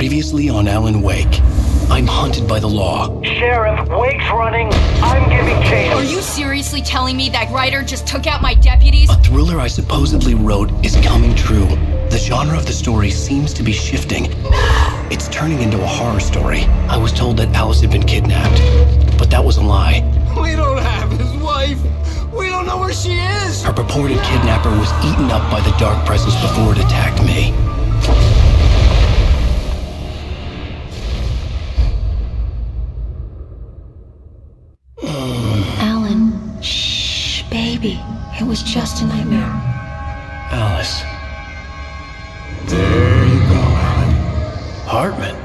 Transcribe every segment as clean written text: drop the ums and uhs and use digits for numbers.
Previously on Alan Wake. I'm hunted by the law. Sheriff, Wake's running. I'm giving chase. Are you seriously telling me that Ryder just took out my deputies? A thriller I supposedly wrote is coming true. The genre of the story seems to be shifting. It's turning into a horror story. I was told that Alice had been kidnapped, but that was a lie. We don't have his wife. We don't know where she is. Her purported kidnapper was eaten up by the dark presence before it attacked me. Alan, shh, baby. It was just a nightmare. Alice. There you go, Alan. Hartman.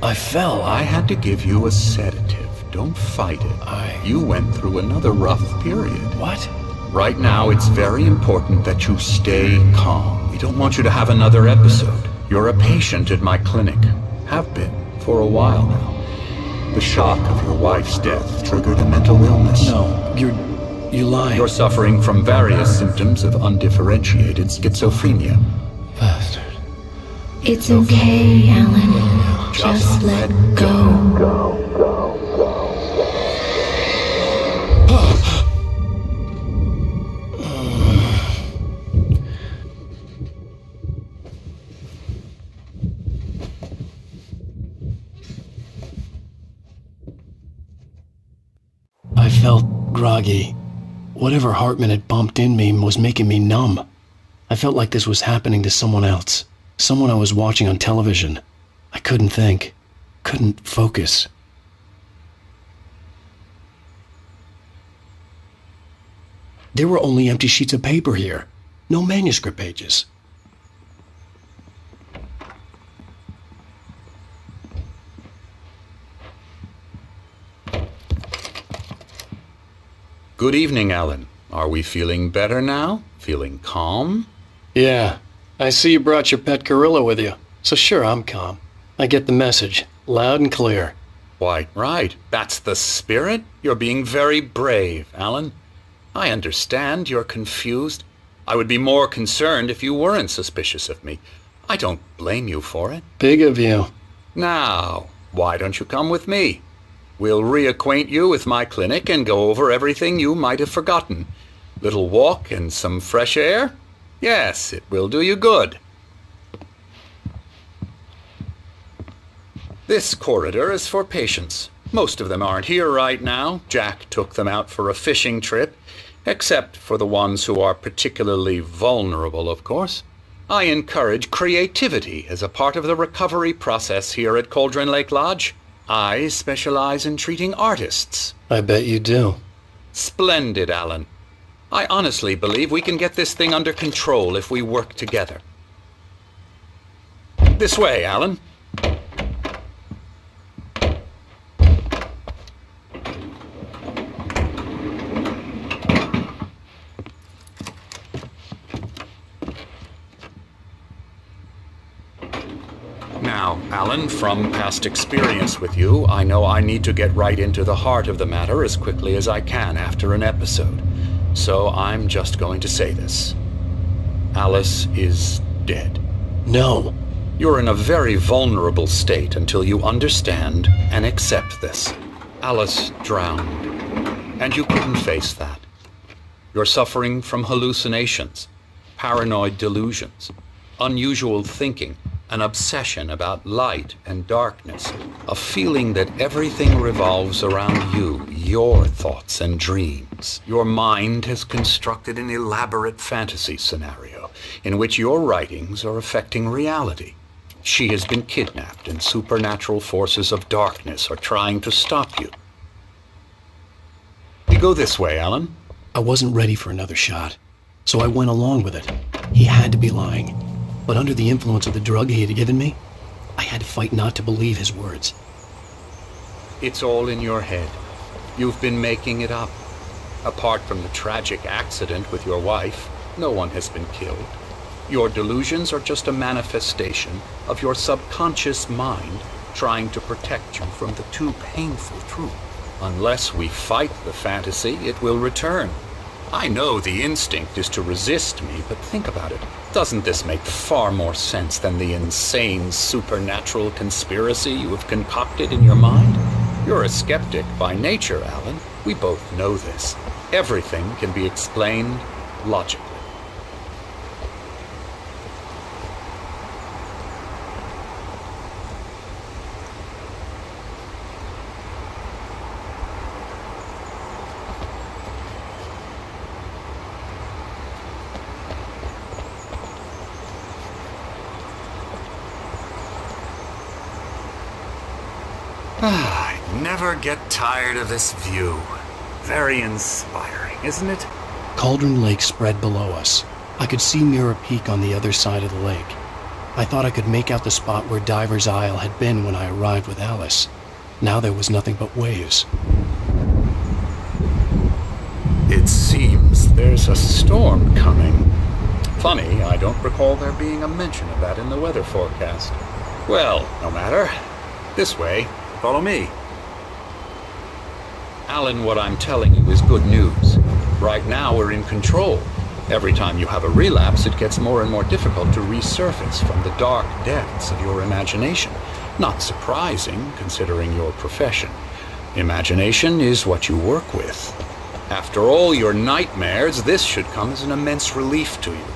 I fell. I had to give you a sedative. Don't fight it. You went through another rough period. What? Right now, it's very important that you stay calm. We don't want you to have another episode. You're a patient at my clinic. Have been for a while now. The shock of your wife's death triggered a mental illness. No, you're lying. You're suffering from various symptoms of undifferentiated schizophrenia. Bastard. It's okay, Alan. Just let go. I felt groggy. Whatever Hartman had bumped in me was making me numb. I felt like this was happening to someone else. Someone I was watching on television. I couldn't think. Couldn't focus. There were only empty sheets of paper here. No manuscript pages. Good evening, Alan. Are we feeling better now? Feeling calm? Yeah. I see you brought your pet gorilla with you. So sure, I'm calm. I get the message. Loud and clear. Why, right. That's the spirit. You're being very brave, Alan. I understand you're confused. I would be more concerned if you weren't suspicious of me. I don't blame you for it. Big of you. Now, why don't you come with me? We'll reacquaint you with my clinic and go over everything you might have forgotten. Little walk and some fresh air? Yes, it will do you good. This corridor is for patients. Most of them aren't here right now. Jack took them out for a fishing trip, except for the ones who are particularly vulnerable, of course. I encourage creativity as a part of the recovery process here at Cauldron Lake Lodge. I specialize in treating artists. I bet you do. Splendid, Alan. I honestly believe we can get this thing under control if we work together. This way, Alan. Now, Alan, from past experience with you, I know I need to get right into the heart of the matter as quickly as I can after an episode. So I'm just going to say this. Alice is dead. No. You're in a very vulnerable state until you understand and accept this. Alice drowned, and you couldn't face that. You're suffering from hallucinations, paranoid delusions, unusual thinking, an obsession about light and darkness, a feeling that everything revolves around you, your thoughts and dreams. Your mind has constructed an elaborate fantasy scenario in which your writings are affecting reality. She has been kidnapped and supernatural forces of darkness are trying to stop you. You go this way, Alan. I wasn't ready for another shot, so I went along with it. He had to be lying. But under the influence of the drug he had given me, I had to fight not to believe his words. It's all in your head. You've been making it up. Apart from the tragic accident with your wife, no one has been killed. Your delusions are just a manifestation of your subconscious mind trying to protect you from the too painful truth. Unless we fight the fantasy, it will return. I know the instinct is to resist me, but think about it. Doesn't this make far more sense than the insane supernatural conspiracy you have concocted in your mind? You're a skeptic by nature, Alan. We both know this. Everything can be explained logically. I never get tired of this view. Very inspiring, isn't it? Cauldron Lake spread below us. I could see Mirror Peak on the other side of the lake. I thought I could make out the spot where Diver's Isle had been when I arrived with Alice. Now there was nothing but waves. It seems there's a storm coming. Funny, I don't recall there being a mention of that in the weather forecast. Well, no matter. This way. Follow me. Alan, what I'm telling you is good news. Right now we're in control. Every time you have a relapse, it gets more and more difficult to resurface from the dark depths of your imagination. Not surprising, considering your profession. Imagination is what you work with. After all your nightmares, this should come as an immense relief to you.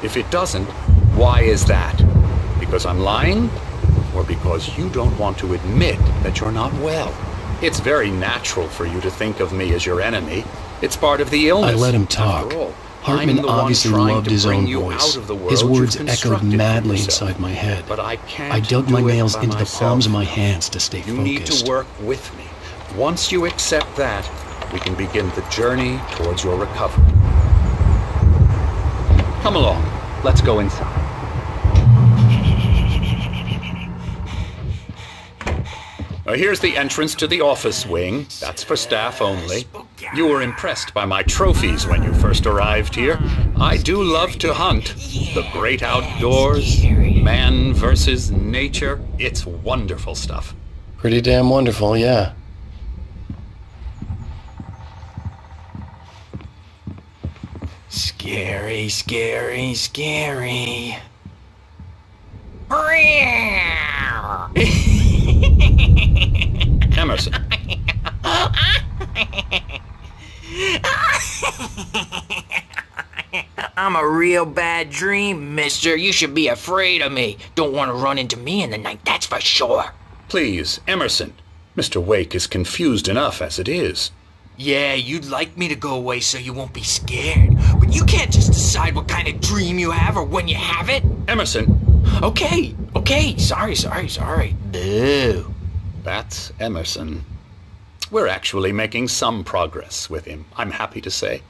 If it doesn't, why is that? Because I'm lying? Or because you don't want to admit that you're not well? It's very natural for you to think of me as your enemy. It's part of the illness. I let him talk. Hartman obviously loved his own voice. His words echoed madly inside my head. But I dug my nails into the palms of my hands to stay focused. You need to work with me. Once you accept that, we can begin the journey towards your recovery. Come along. Let's go inside. Here's the entrance to the office wing. That's for staff only. You were impressed by my trophies when you first arrived here. I do love to hunt. The great outdoors, man versus nature. It's wonderful stuff. Pretty damn wonderful, yeah. Scary, scary, scary. Emerson. I'm a real bad dream, mister. You should be afraid of me. Don't want to run into me in the night, that's for sure. Please, Emerson. Mr. Wake is confused enough as it is. Yeah, you'd like me to go away so you won't be scared. But you can't just decide what kind of dream you have or when you have it. Emerson. Okay. Sorry. Boo. That's Emerson. We're actually making some progress with him, I'm happy to say.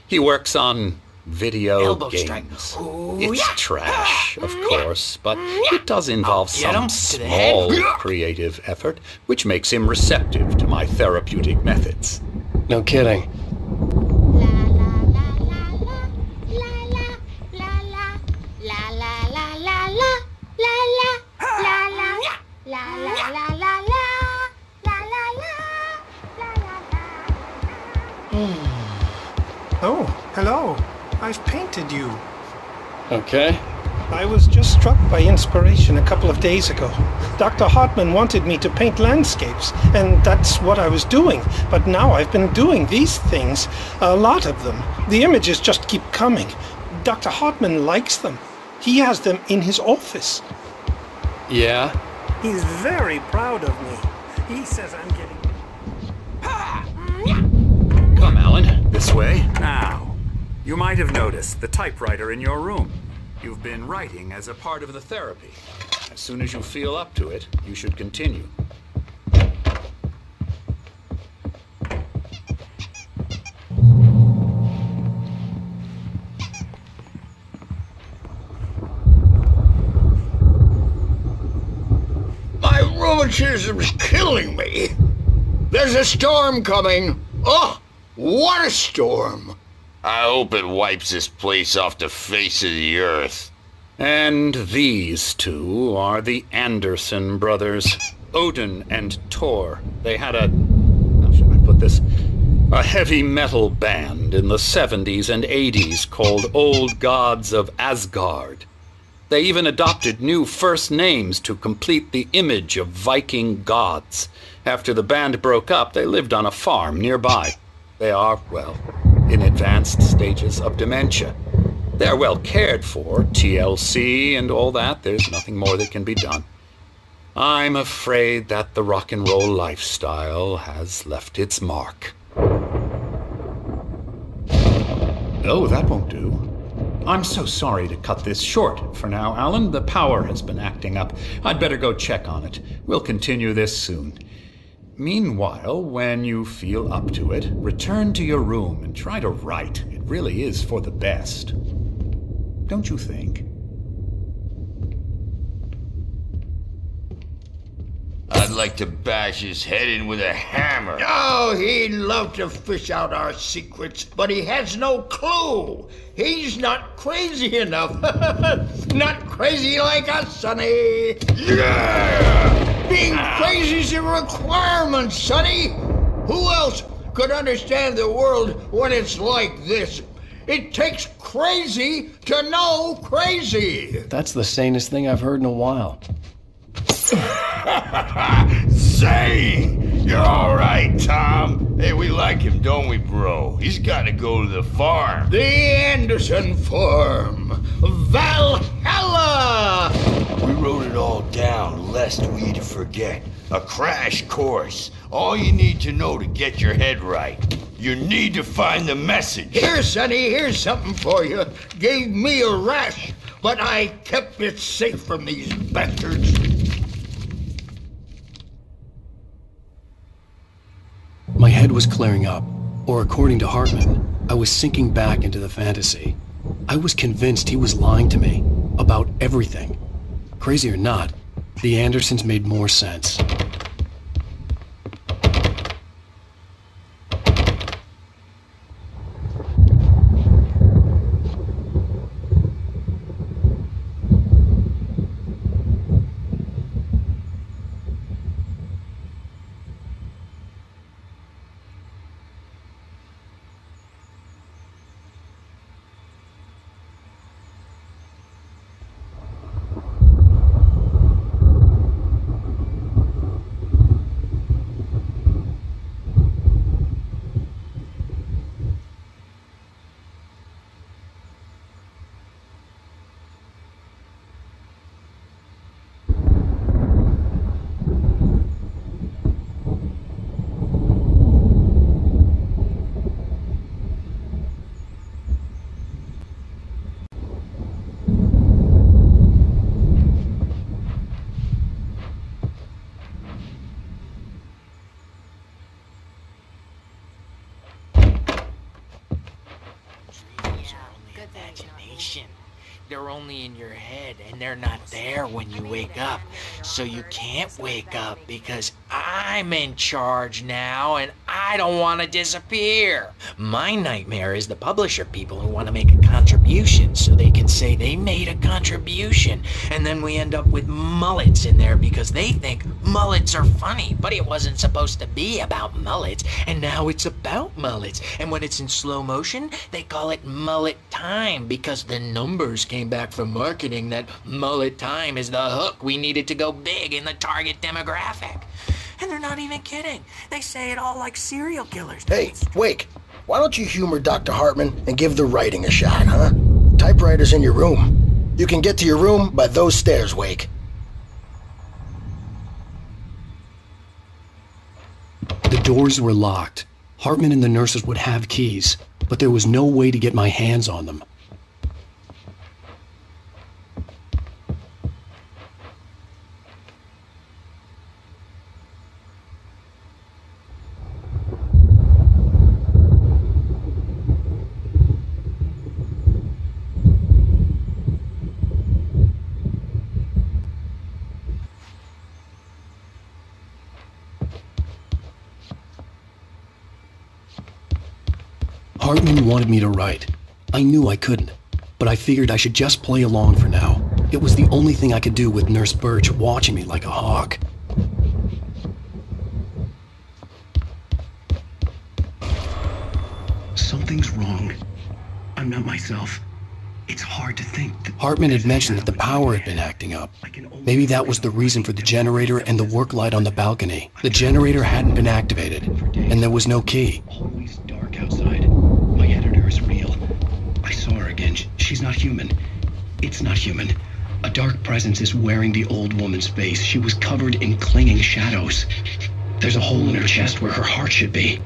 He works on video Elbow games. Strike. Ooh, It's yeah. trash, of course, but it does involve some small creative effort, which makes him receptive to my therapeutic methods. No kidding. Oh, hello. I've painted you. Okay. I was just struck by inspiration a couple of days ago. Dr. Hartman wanted me to paint landscapes, and that's what I was doing. But now I've been doing these things, a lot of them. The images just keep coming. Dr. Hartman likes them. He has them in his office. Yeah? He's very proud of me. He says I'm getting... Come, Alan. This way. Now, you might have noticed the typewriter in your room. You've been writing as a part of the therapy. As soon as you feel up to it, you should continue. My rheumatism's killing me. There's a storm coming. Oh, what a storm. I hope it wipes this place off the face of the earth. And these two are the Anderson brothers, Odin and Tor. They had a... how should I put this? A heavy metal band in the 70s and 80s called Old Gods of Asgard. They even adopted new first names to complete the image of Viking gods. After the band broke up, they lived on a farm nearby. They are, well, in advanced stages of dementia. They're well cared for, TLC and all that. There's nothing more that can be done. I'm afraid that the rock and roll lifestyle has left its mark. Oh, that won't do. I'm so sorry to cut this short for now, Alan. The power has been acting up. I'd better go check on it. We'll continue this soon. Meanwhile, when you feel up to it, return to your room and try to write. It really is for the best. Don't you think? I'd like to bash his head in with a hammer. Oh, he'd love to fish out our secrets, but he has no clue. He's not crazy enough. Not crazy like us, Sonny. Yeah! Being crazy's a requirement, Sonny. Who else could understand the world when it's like this? It takes crazy to know crazy. That's the sanest thing I've heard in a while. Zane! You're alright, Tom. Hey, we like him, don't we, bro? He's gotta go to the farm. The Anderson farm. Valhalla! We wrote it all down, lest we'd forget. A crash course. All you need to know to get your head right. You need to find the message. Here, Sonny, here's something for you. Gave me a rash, but I kept it safe from these bastards. My head was clearing up, or according to Hartman, I was sinking back into the fantasy. I was convinced he was lying to me about everything. Crazy or not, the Andersons made more sense. They're only in your head, and they're not there when you wake up. So you can't wake up because I'm in charge now, and I don't want to disappear. My nightmare is the publisher people who want to make a contribution so they can say they made a contribution, and then we end up with mullets in there because they think mullets are funny, but it wasn't supposed to be about mullets, and now it's about mullets. And when it's in slow motion, they call it mullet time because the numbers came back from marketing that mullet time is the hook we needed to go big in the target demographic. And they're not even kidding. They say it all like serial killers. Hey, Wake, why don't you humor Dr. Hartman and give the writing a shot, huh? Typewriter's in your room. You can get to your room by those stairs, Wake. The doors were locked. Hartman and the nurses would have keys, but there was no way to get my hands on them. Hartman wanted me to write. I knew I couldn't, but I figured I should just play along for now. It was the only thing I could do with Nurse Birch watching me like a hawk. Something's wrong. I'm not myself. It's hard to think. Hartman had mentioned that the power had been acting up. Maybe that was the reason for the generator and the work light on the balcony. The generator hadn't been activated, and there was no key. Always dark outside. My editor is real. I saw her again. She's not human. It's not human. A dark presence is wearing the old woman's face. She was covered in clinging shadows. There's a hole in her chest where her heart should be.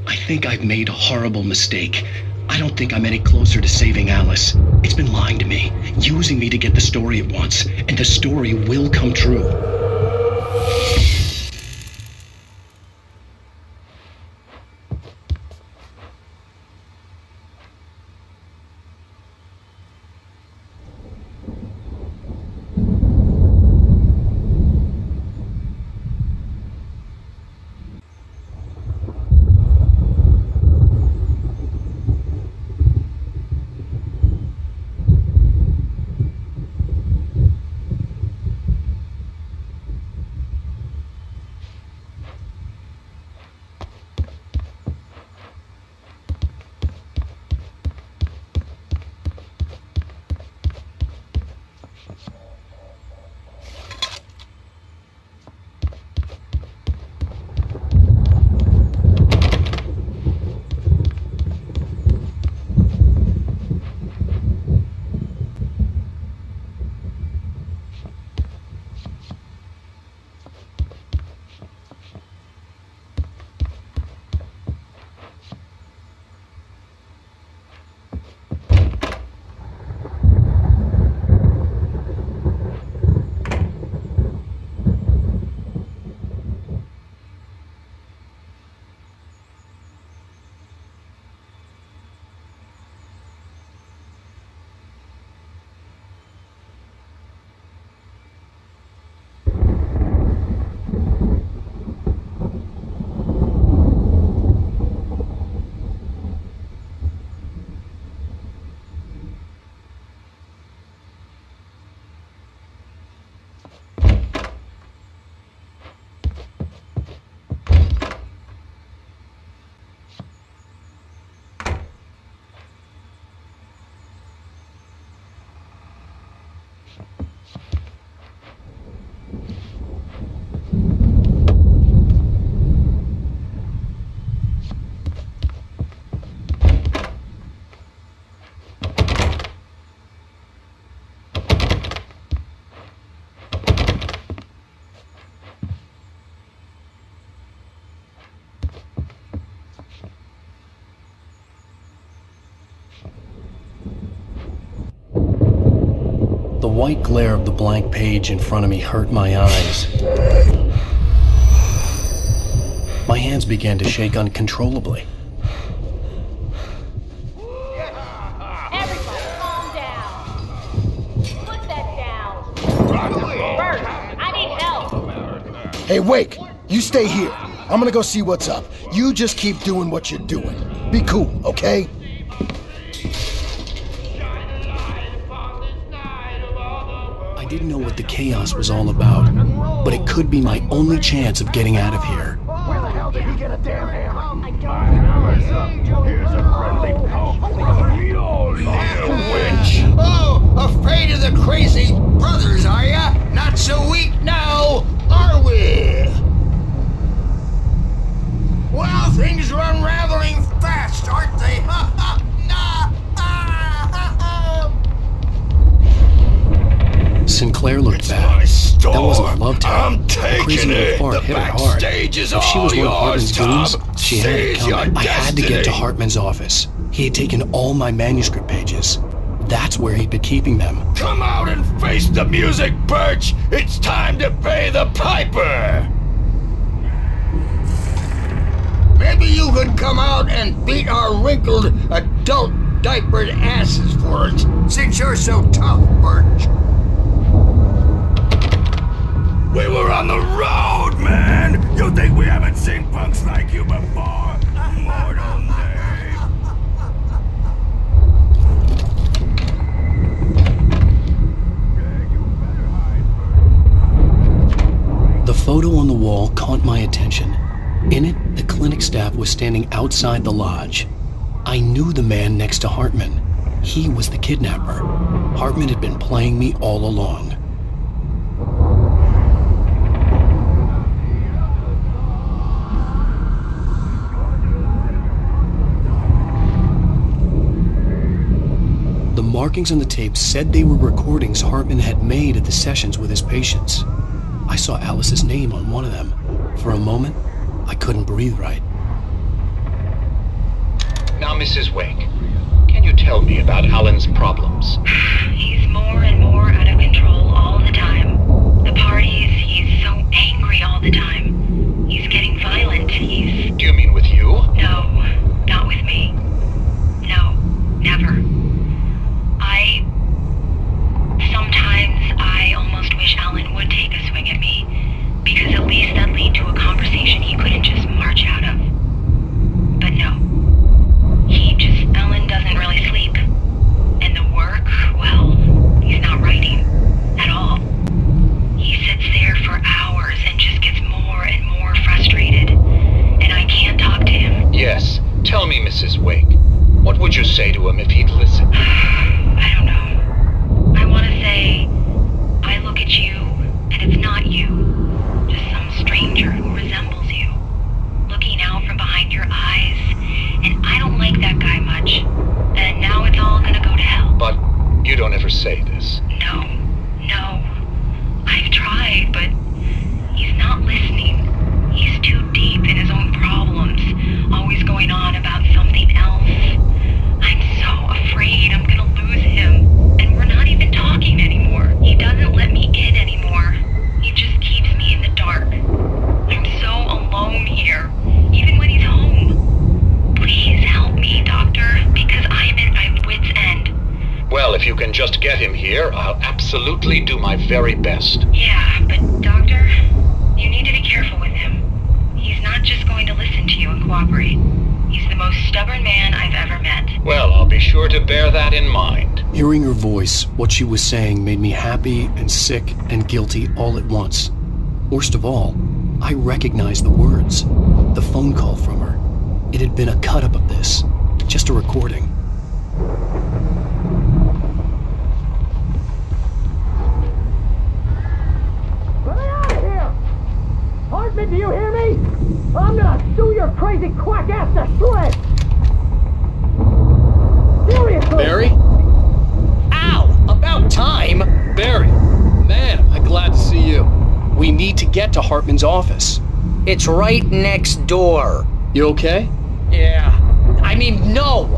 I think I've made a horrible mistake. I don't think I'm any closer to saving Alice. It's been lying to me, using me to get the story it wants, and the story will come true. The white glare of the blank page in front of me hurt my eyes. My hands began to shake uncontrollably. Everybody, calm down. Put that down. Bert, I need help. Hey, Wake, you stay here. I'm gonna go see what's up. You just keep doing what you're doing. Be cool, okay? I didn't know what the chaos was all about, but it could be my only chance of getting out of here. Where the hell did he get a damn hammer? Here's a friendly witch. Oh, afraid of the crazy brothers, are ya? Not so weak now, are we? Well, things are unraveling fast, aren't they? Sinclair looked bad. That wasn't a love tale. The crazy little fart hit her hard. If she was one of Hartman's goons, she had it coming. I had to get to Hartman's office. He had taken all my manuscript pages. That's where he'd been keeping them. Come out and face the music, Birch! It's time to pay the piper! Maybe you could come out and beat our wrinkled, adult diapered asses for us, since you're so tough, Birch. We were on the road, man! You think we haven't seen punks like you before? Mortal Dave. The photo on the wall caught my attention. In it, the clinic staff was standing outside the lodge. I knew the man next to Hartman. He was the kidnapper. Hartman had been playing me all along. The markings on the tape said they were recordings Hartman had made at the sessions with his patients. I saw Alice's name on one of them. For a moment, I couldn't breathe right. Now, Mrs. Wake, can you tell me about Alan's problems? He's more and more out of control all the time. The parties, he's so angry all the time. He's getting violent. Do you mean with you? No, not with me. No, never. Sometimes I almost wish Alan would take a swing at me, because at least that'd lead to a conversation he couldn't just march out of. But no. Alan doesn't really sleep. And the work, well, he's not writing at all. He sits there for hours and just gets more and more frustrated. And I can't talk to him. Yes. Tell me, Mrs. Wake, what would you say to him if he'd listen? I don't know. I want to say, I look at you, and it's not you. Just some stranger who resembles you. Looking out from behind your eyes, and I don't like that guy much. And now it's all gonna go to hell. But you don't ever say this. No. I've tried, but he's not listening. He's too deep in his own problems, always going on about something else. I'm so afraid I'm gonna lose him, and we're not even talking anymore. He doesn't let me in anymore. He just keeps me in the dark. I'm so alone here, even when he's home. Please help me, Doctor, because I'm at my wit's end. Well, if you can just get him here, I'll absolutely do my very best. Yeah, but Doctor, you need to be careful with him. He's not just going to listen to you and cooperate. He's the most stubborn man I've ever met. Well, I'll be sure to bear that in mind. Hearing her voice, what she was saying made me happy and sick and guilty all at once. Worst of all, I recognized the words. The phone call from her. It had been a cut-up of this. Just a recording. Get out of here! Hartman, do you hear me? I'm gonna sue your crazy quack ass to shreds! Seriously! Barry? Ow! About time! Barry! Man, am I glad to see you. We need to get to Hartman's office. It's right next door. You okay? Yeah. I mean, no!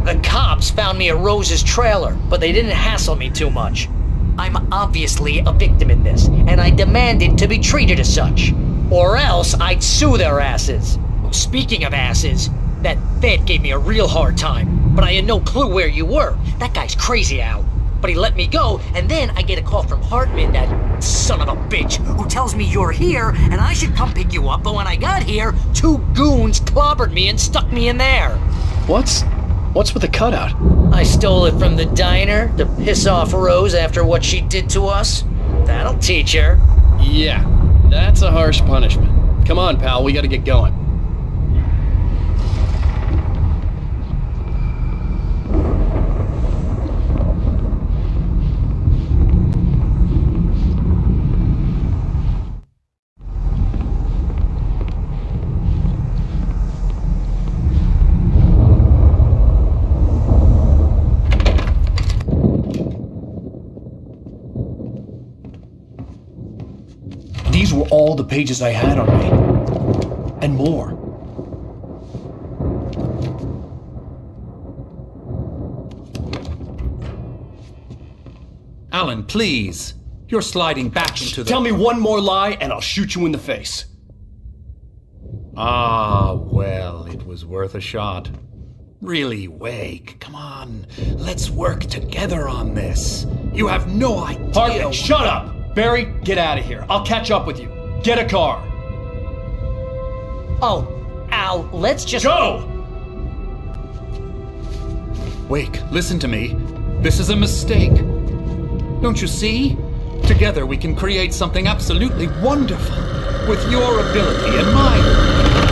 The cops found me at Rose's trailer, but they didn't hassle me too much. I'm obviously a victim in this, and I demanded to be treated as such. Or else I'd sue their asses. Speaking of asses, that vet gave me a real hard time, but I had no clue where you were. That guy's crazy, Al. But he let me go, and then I get a call from Hartman, that son of a bitch, who tells me you're here, and I should come pick you up, but when I got here, 2 goons clobbered me and stuck me in there. What's with the cutout? I stole it from the diner to piss off Rose after what she did to us. That'll teach her. Yeah, that's a harsh punishment. Come on, pal, we gotta get going. These were all the pages I had on me. And more. Alan, please. You're sliding back into the... Tell me one more lie and I'll shoot you in the face. Ah, well, it was worth a shot. Really, Wake, come on. Let's work together on this. You have no idea... Hartman, shut up! Barry, get out of here. I'll catch up with you. Get a car. Oh, Al, let's just... Go! Wake, listen to me. This is a mistake. Don't you see? Together we can create something absolutely wonderful. With your ability and mine.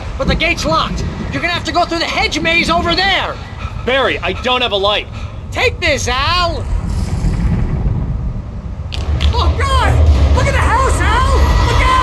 but the gate's locked. You're gonna have to go through the hedge maze over there. Barry, I don't have a light. Take this, Al. Oh, God! Look at the house, Al! Look out!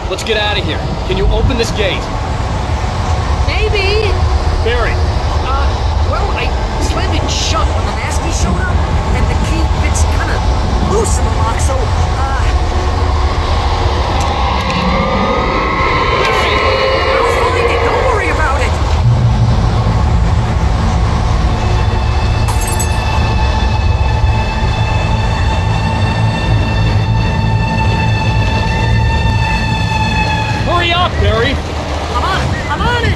let's get out of here. Can you open this gate? Maybe. Barry. Well, I slammed it shut when the Nasty showed up, and the key fits kind of loose in the lock, so, I'll find it, don't worry about it! Hurry up, Barry! I'm on it!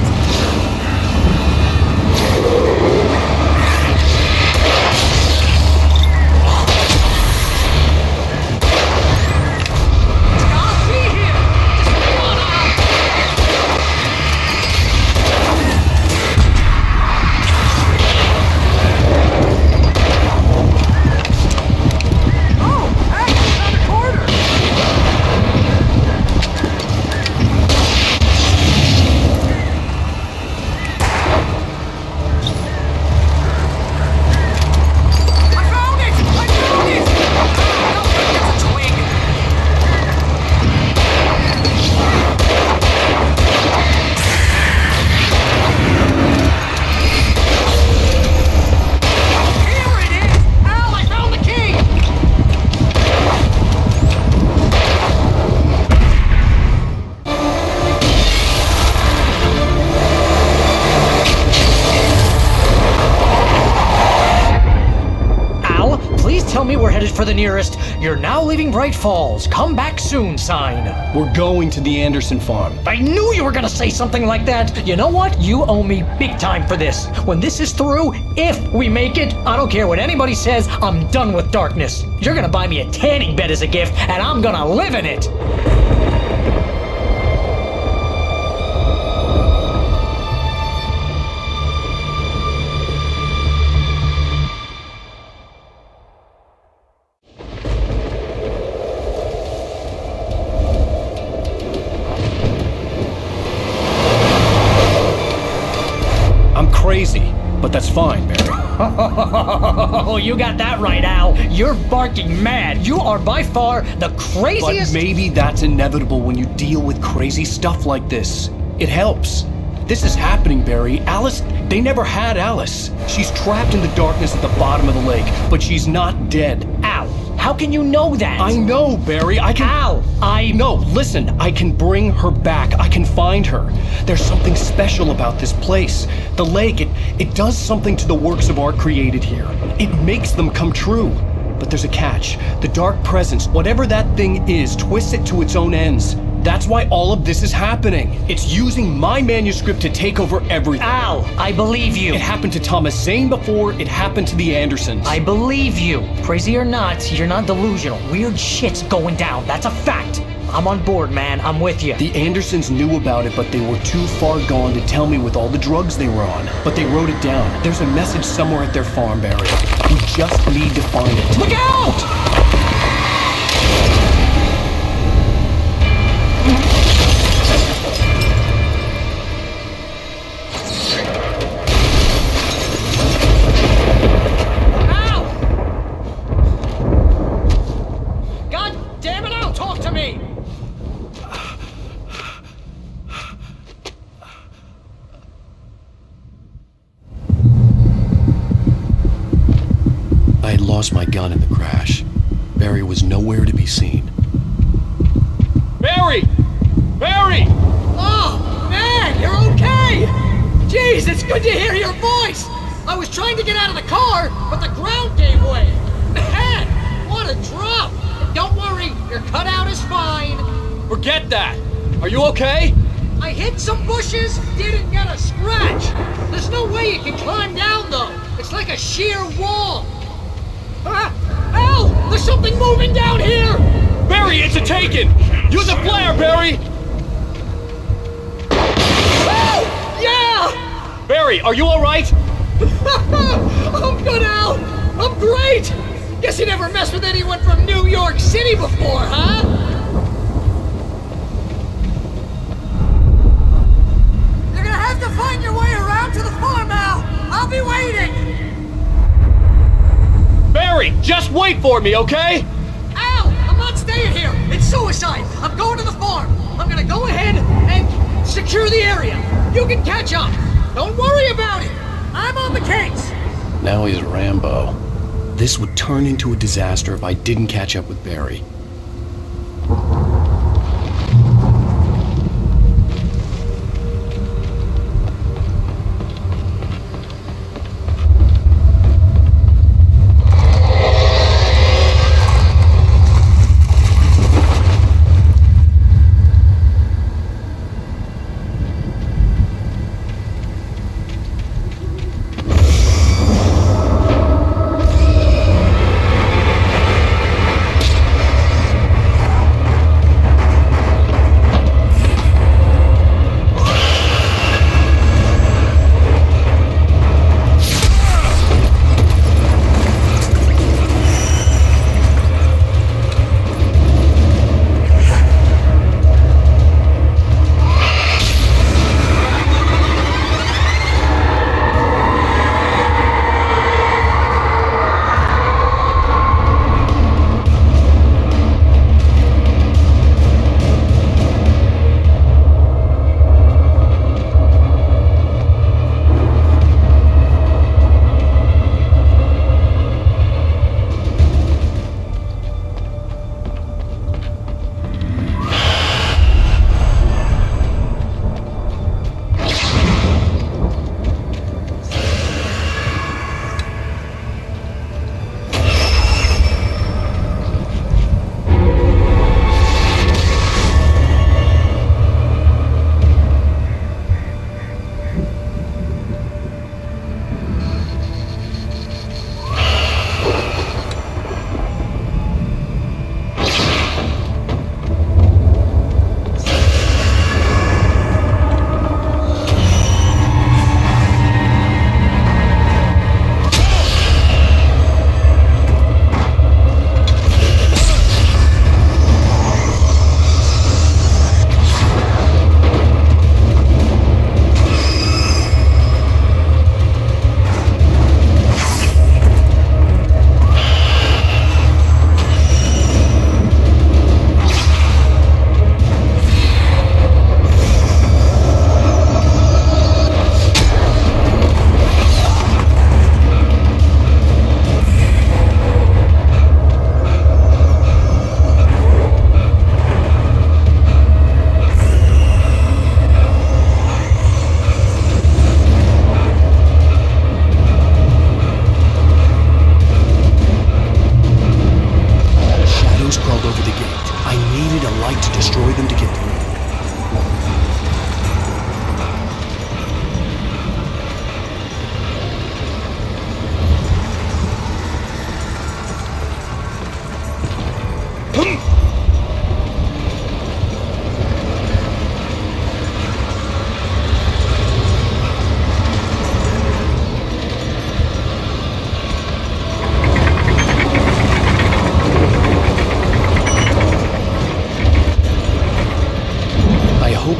For the nearest, you're now leaving Bright Falls. Come back soon sign. We're going to the Anderson farm. I knew you were gonna say something like that. You know what? You owe me big time for this. When this is through, if we make it, I don't care what anybody says, I'm done with darkness. You're gonna buy me a tanning bed as a gift, and I'm gonna live in it. Crazy, but that's fine, Barry. Oh, you got that right, Al. You're barking mad. You are by far the craziest— But maybe that's inevitable when you deal with crazy stuff like this. It helps. This is happening, Barry. Alice, they never had Alice. She's trapped in the darkness at the bottom of the lake, but she's not dead. Al, how can you know that? I know, Barry. Al, No, listen, I can bring her back. I can find her. There's something special about this place. The lake, it does something to the works of art created here. It makes them come true. But there's a catch. The dark presence, whatever that thing is, twists it to its own ends. That's why all of this is happening. It's using my manuscript to take over everything. Al, I believe you. It happened to Thomas Zane before, it happened to the Andersons. I believe you. Crazy or not, you're not delusional. Weird shit's going down. That's a fact. I'm on board, man. I'm with you. The Andersons knew about it, but they were too far gone to tell me with all the drugs they were on. But they wrote it down. There's a message somewhere at their farm, Barry. We just need to find it. Look out! Lost my gun in the crash. Barry was nowhere to be seen. Barry! Barry! Oh, man, you're okay! Jeez, it's good to hear your voice! I was trying to get out of the car, but the ground gave way. Man, what a drop! Don't worry, your cutout is fine. Forget that! Are you okay? I hit some bushes, didn't get a scratch. There's no way you can climb down, though. It's like a sheer wall. Al! There's something moving down here! Barry, it's a Taken! Use a flare, Barry! Oh! Yeah! Barry, are you alright? I'm good, Al! I'm great! Guess you never messed with anyone from New York City before, huh? You're gonna have to find your way around to the farm, Al! I'll be waiting! Barry, just wait for me, okay? Al! I'm not staying here! It's suicide! I'm going to the farm! I'm gonna go ahead and secure the area. You can catch up. Don't worry about it. I'm on the case. Now he's Rambo. This would turn into a disaster if I didn't catch up with Barry.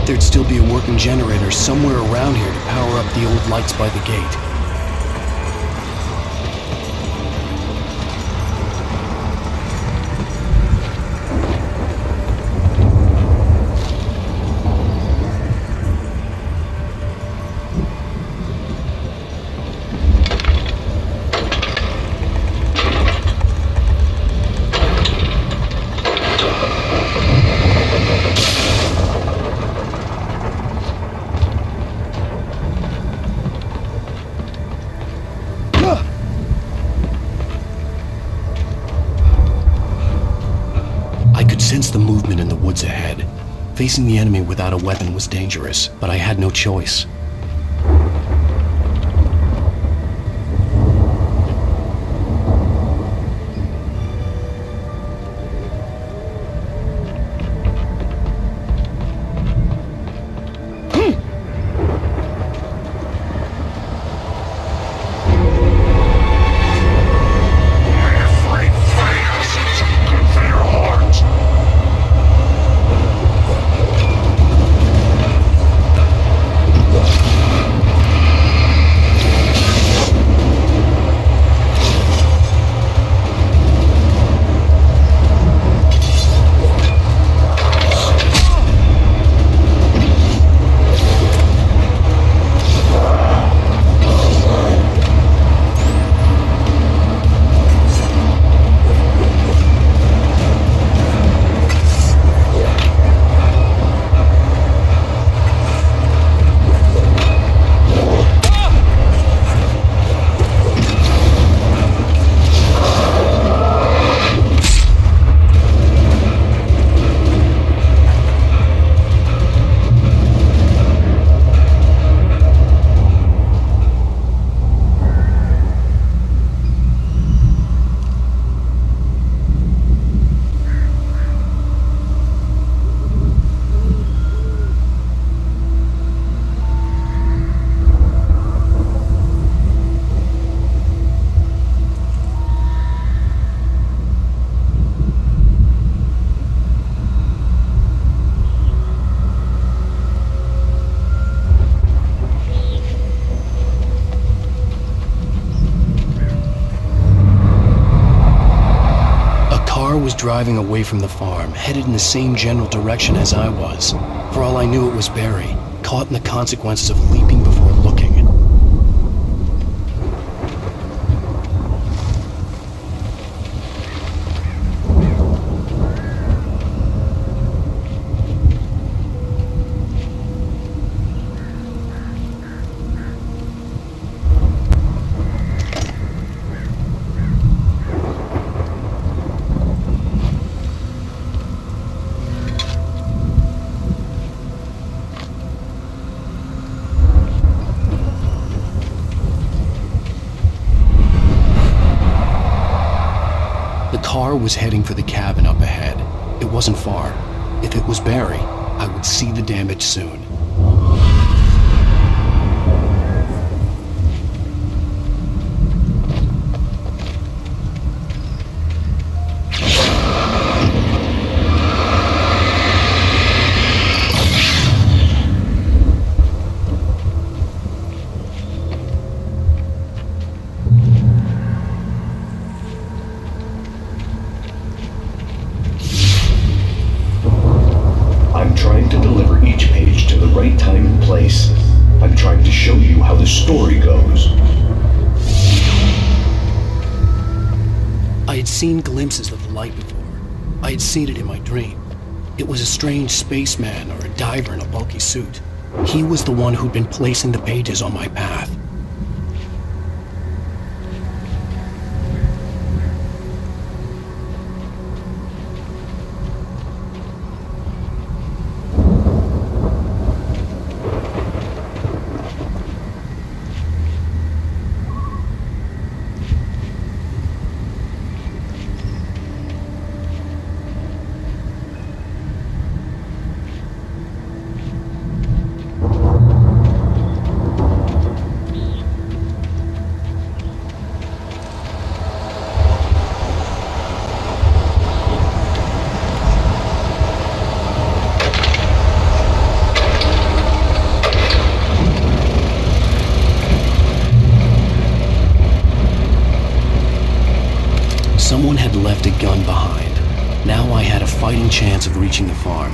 There'd still be a working generator somewhere around here to power up the old lights by the gate. Sense the movement in the woods ahead. Facing the enemy without a weapon was dangerous, but I had no choice. was driving away from the farm, headed in the same general direction as I was. For all I knew, it was Barry, caught in the consequences of leaping before looking. The car was heading for the cabin up ahead. It wasn't far. If it was Barry, I would see the damage soon. I'm trying to deliver each page to the right time and place. I'm trying to show you how the story goes. I had seen glimpses of the light before. I had seen it in my dream. It was a strange spaceman or a diver in a bulky suit. He was the one who'd been placing the pages on my path. Someone had left a gun behind. Now I had a fighting chance of reaching the farm.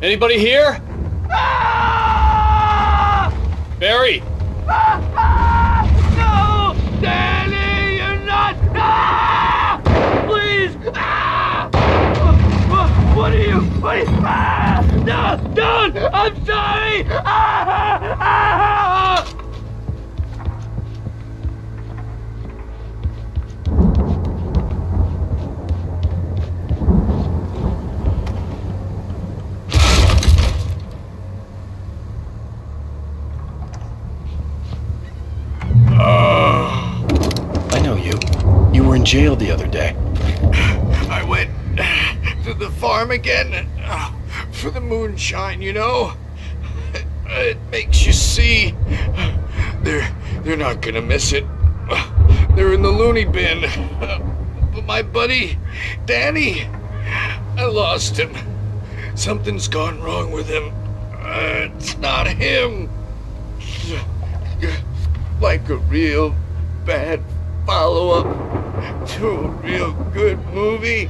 Anybody here? Barry! No! Danny, you're not! Please! What are you? No! Don't! I'm sorry! I know you. You were in jail the other day. I went to the farm again for the moonshine, you know? It makes you see. They're not gonna miss it. They're in the loony bin. But my buddy, Danny, I lost him. Something's gone wrong with him. It's not him. Like a real bad follow-up to a real good movie.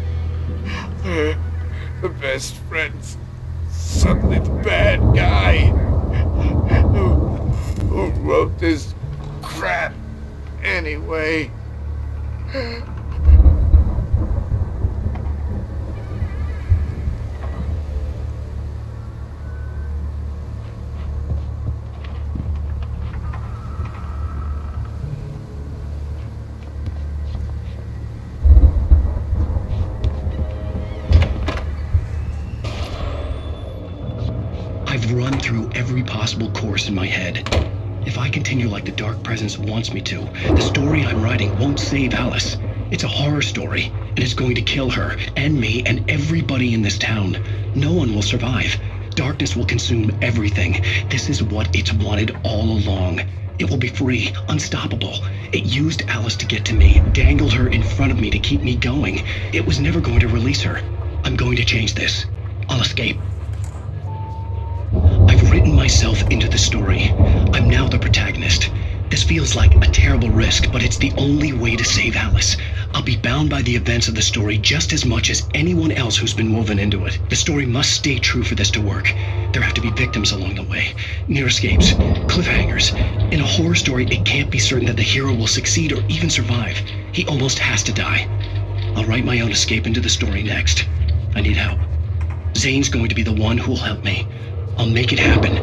The best friend's suddenly the bad guy who wrote this crap anyway. I've run through every possible course in my head. If I continue like the Dark Presence wants me to, the story I'm writing won't save Alice. It's a horror story, and it's going to kill her, and me, and everybody in this town. No one will survive. Darkness will consume everything. This is what it's wanted all along. It will be free, unstoppable. It used Alice to get to me, dangled her in front of me to keep me going. It was never going to release her. I'm going to change this. I'll escape. I've written myself into the story. I'm now the protagonist. This feels like a terrible risk, but it's the only way to save Alice. I'll be bound by the events of the story just as much as anyone else who's been woven into it. The story must stay true for this to work. There have to be victims along the way. Near escapes. Cliffhangers. In a horror story, it can't be certain that the hero will succeed or even survive. He almost has to die. I'll write my own escape into the story next. I need help. Zane's going to be the one who'll help me. I'll make it happen.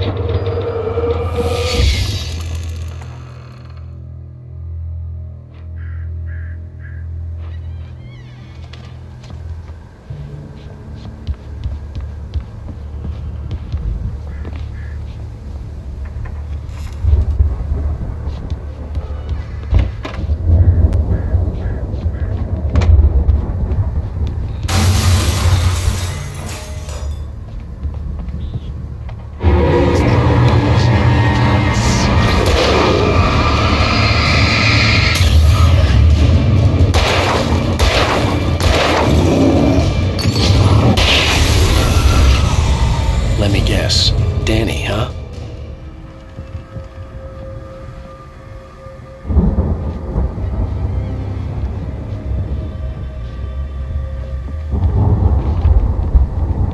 Let me guess. Danny, huh?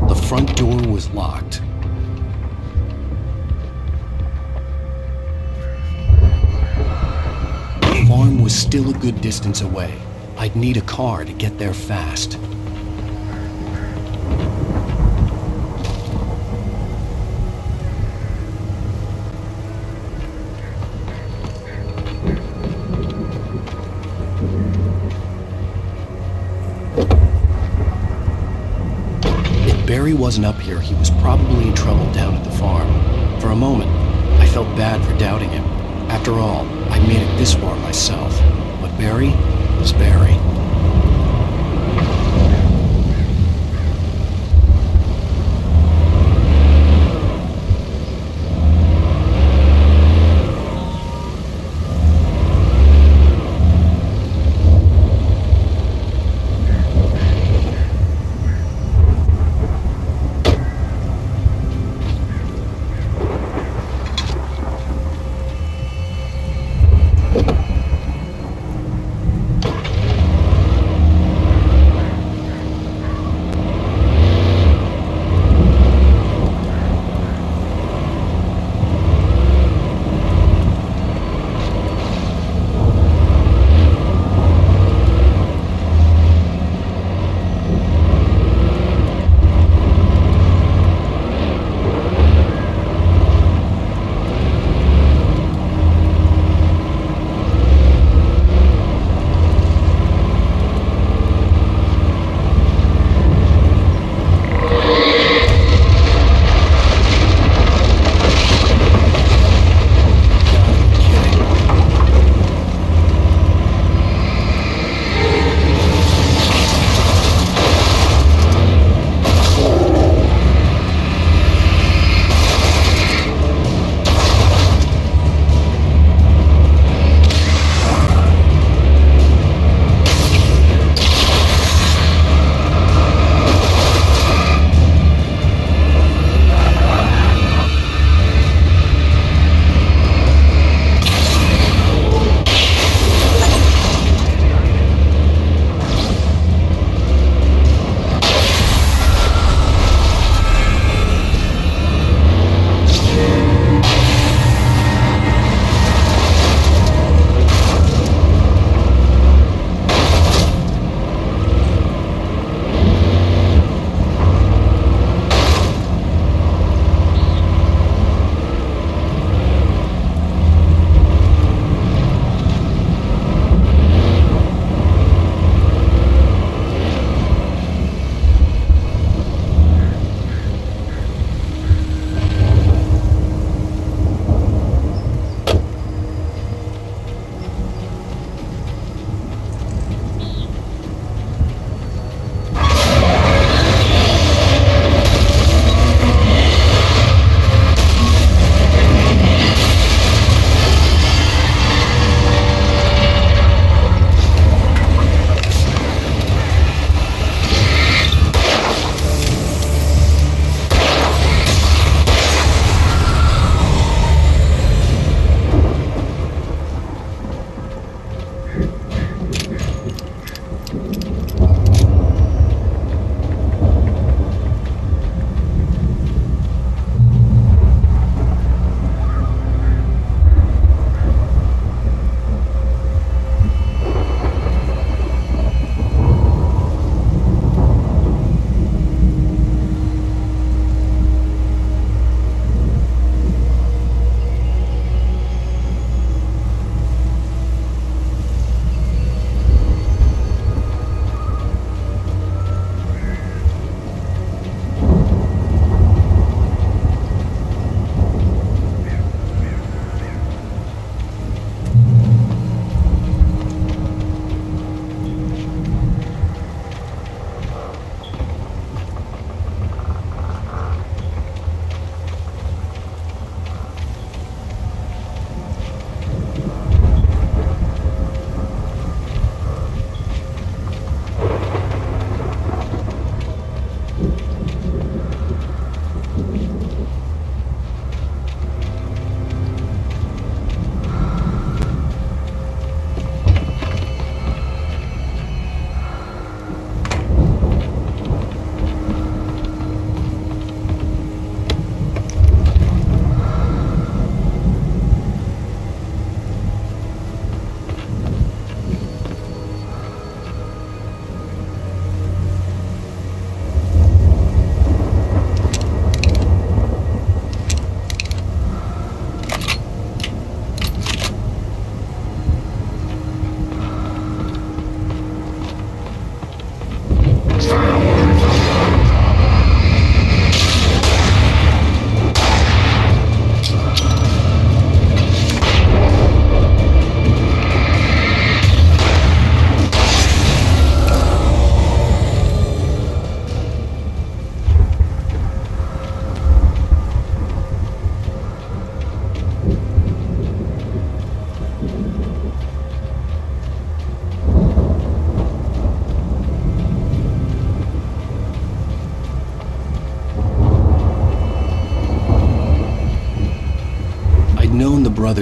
The front door was locked. The farm was still a good distance away. I'd need a car to get there fast. Barry wasn't up here, he was probably in trouble down at the farm. For a moment, I felt bad for doubting him. After all, I made it this far myself. But Barry was Barry.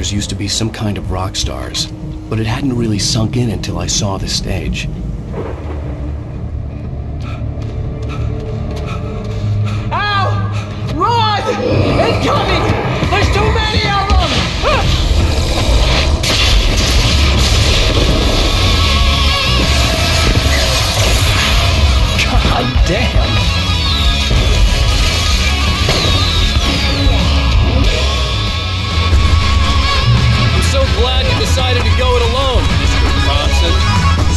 brothers used to be some kind of rock stars, but it hadn't really sunk in until I saw the stage. Al! Run! Incoming! There's too many of them! God damn! I'm so glad you decided to go it alone, Mr. Bronson.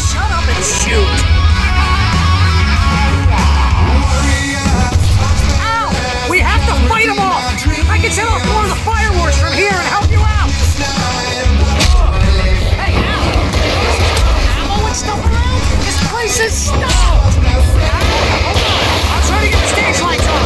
Shut up and shoot! Ow! We have to fight them off! I can set off more of the fireworks from here and help you out! Hey, Al! Ammo and stuff around? This place is stopped! Hold on! I'm trying to get the stage lights on!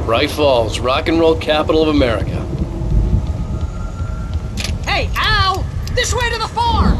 Bright Falls, rock and roll capital of America. Hey, Al! This way to the farm!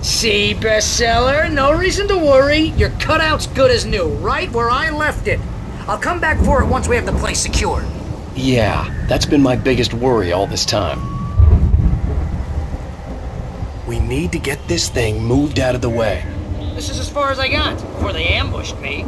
See, bestseller? No reason to worry. Your cutout's good as new, right where I left it. I'll come back for it once we have the place secured. Yeah, that's been my biggest worry all this time. We need to get this thing moved out of the way. This is as far as I got before they ambushed me.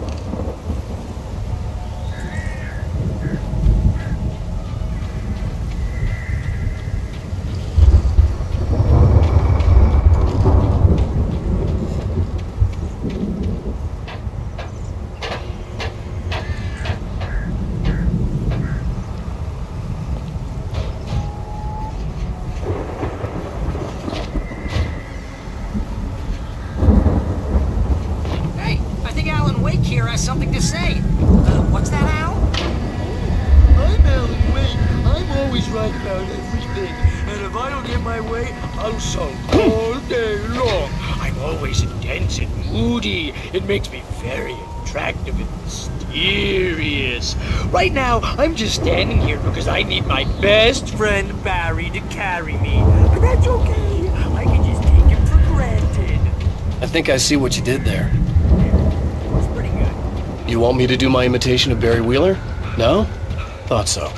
Something to say. What's that, Al? I'm Alan Wake. I'm always right about everything. And if I don't get my way, I'll sulk all day long. I'm always intense and moody. It makes me very attractive and mysterious. Right now, I'm just standing here because I need my best friend Barry to carry me. But that's okay. I can just take him for granted. I think I see what you did there. You want me to do my imitation of Barry Wheeler? No? Thought so.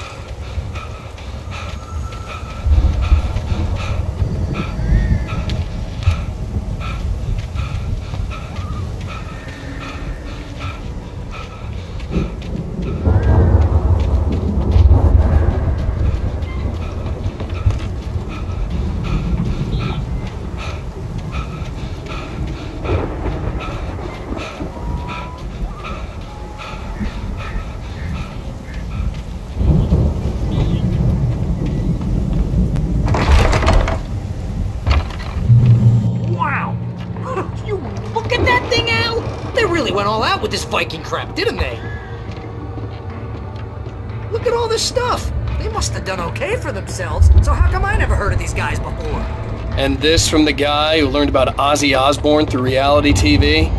Went all out with this Viking crap, didn't they? Look at all this stuff. They must have done okay for themselves, so how come I never heard of these guys before? And this from the guy who learned about Ozzy Osbourne through reality TV?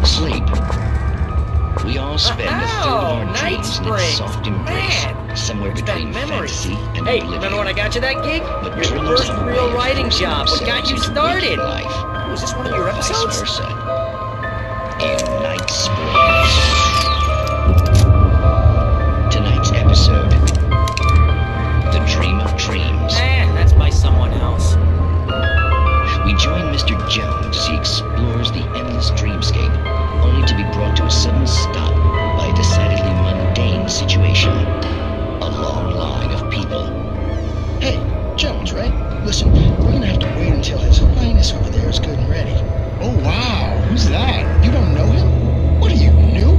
Sleep. We all spend a third of our dreams in its soft embrace, somewhere between fantasy and oblivion. Remember when I got you that gig? Your first real writing job. What got you started? Was this one of your episodes? Vice versa. In Night Springs. Tonight's episode, The Dream of Dreams. That's by someone else. We join Mr. Jones as he explores the endless dreamscape, only to be brought to a sudden stop by a decidedly mundane situation. A long line of people. Hey, Jones, right? Listen, we're gonna have to wait until His Highness over there is good and ready. Oh, wow. Who's that? You don't know him? What are you, new?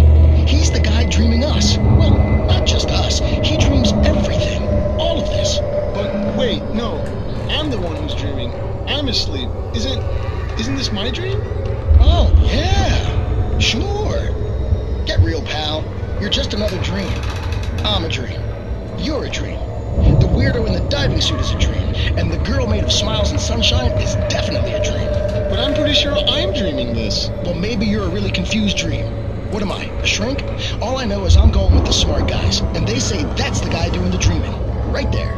He's the guy dreaming us. Well, not just us. He dreams everything. All of this. But wait, no. I'm the one who's dreaming. I'm asleep. Isn't this my dream? Oh, yeah. Sure. Get real, pal. You're just another dream. I'm a dream. You're a dream. The weirdo in the diving suit is a dream. And the girl made of smiles and sunshine is definitely a dream. But I'm pretty sure I'm dreaming this. Well, maybe you're a really confused dream. What am I, a shrink? All I know is I'm going with the smart guys. And they say that's the guy doing the dreaming. Right there.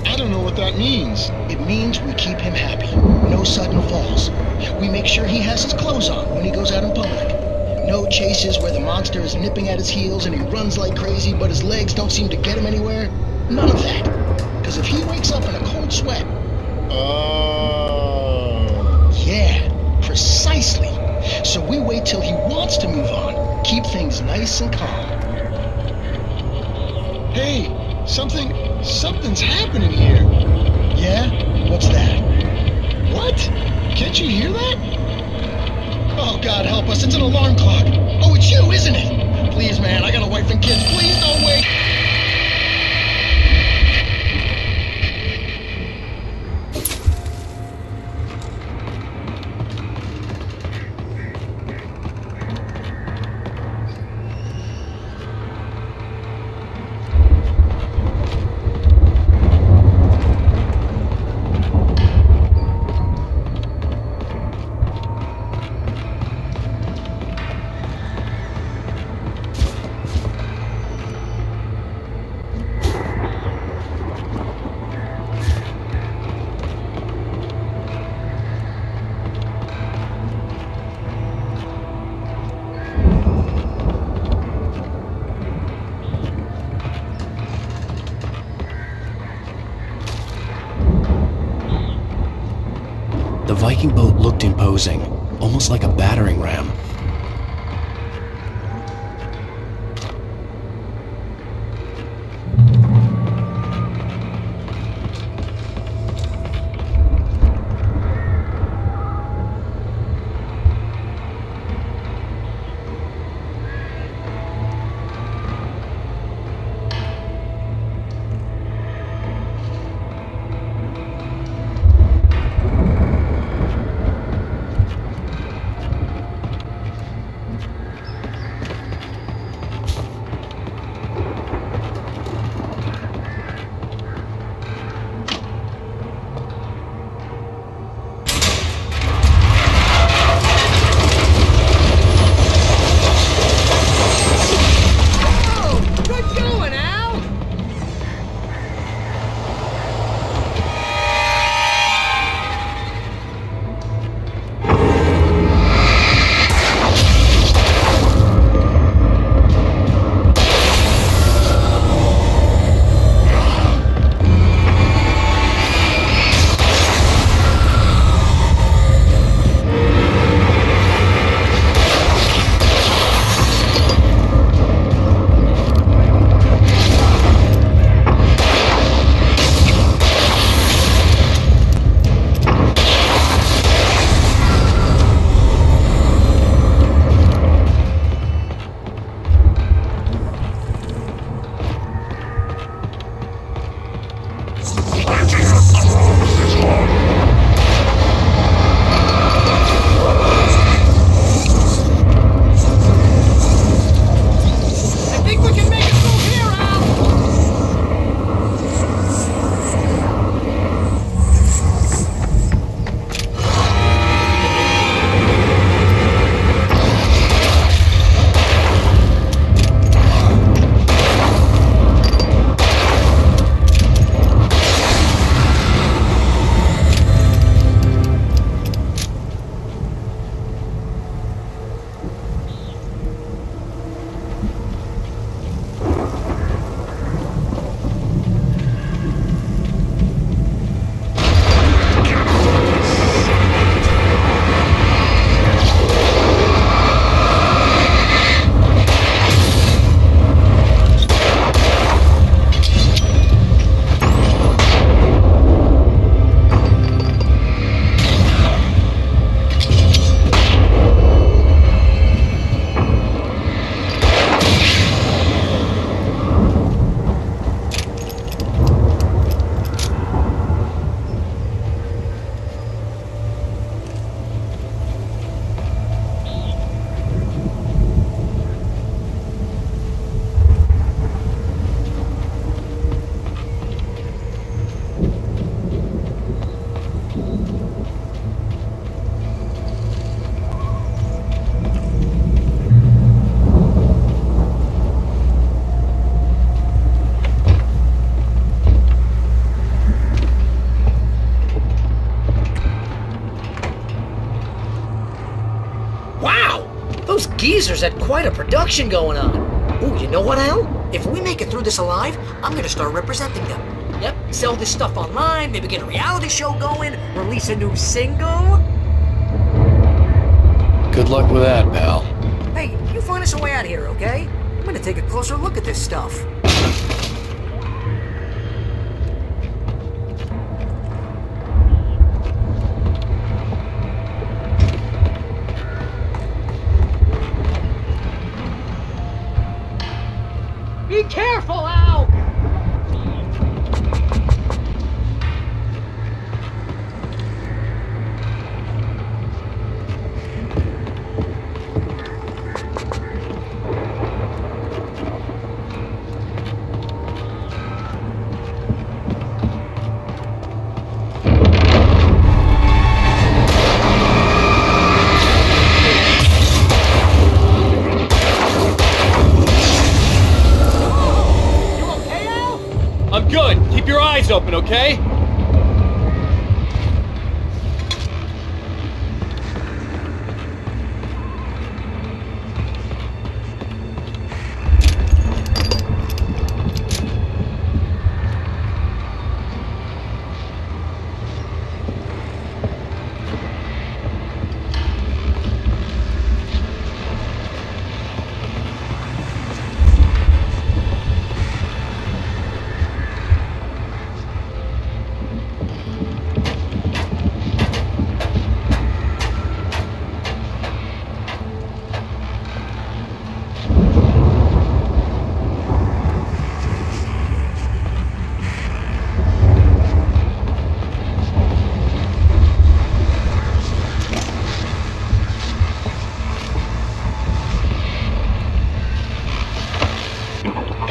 I don't know what that means. It means we keep him happy. No sudden falls. We make sure he has his clothes on when he goes out in public. No chases where the monster is nipping at his heels and he runs like crazy but his legs don't seem to get him anywhere. None of that. Because if he wakes up in a cold sweat... Oh... Yeah, precisely. So we wait till he wants to move on. Keep things nice and calm. Hey, something's happening here. Yeah? What's that? What? Can't you hear that? Oh, God help us, it's an alarm clock. please, man. I got a wife and kids. Please don't wait. The Viking boat looked imposing, almost like a battering ram. Those geezers had quite a production going on. Ooh, you know what, Al? If we make it through this alive, I'm gonna start representing them. Yep, sell this stuff online, maybe get a reality show going, release a new single. Good luck with that, pal. Hey, you find us a way out of here, okay? I'm gonna take a closer look at this stuff. Careful, Al! I'm good. Keep your eyes open, okay?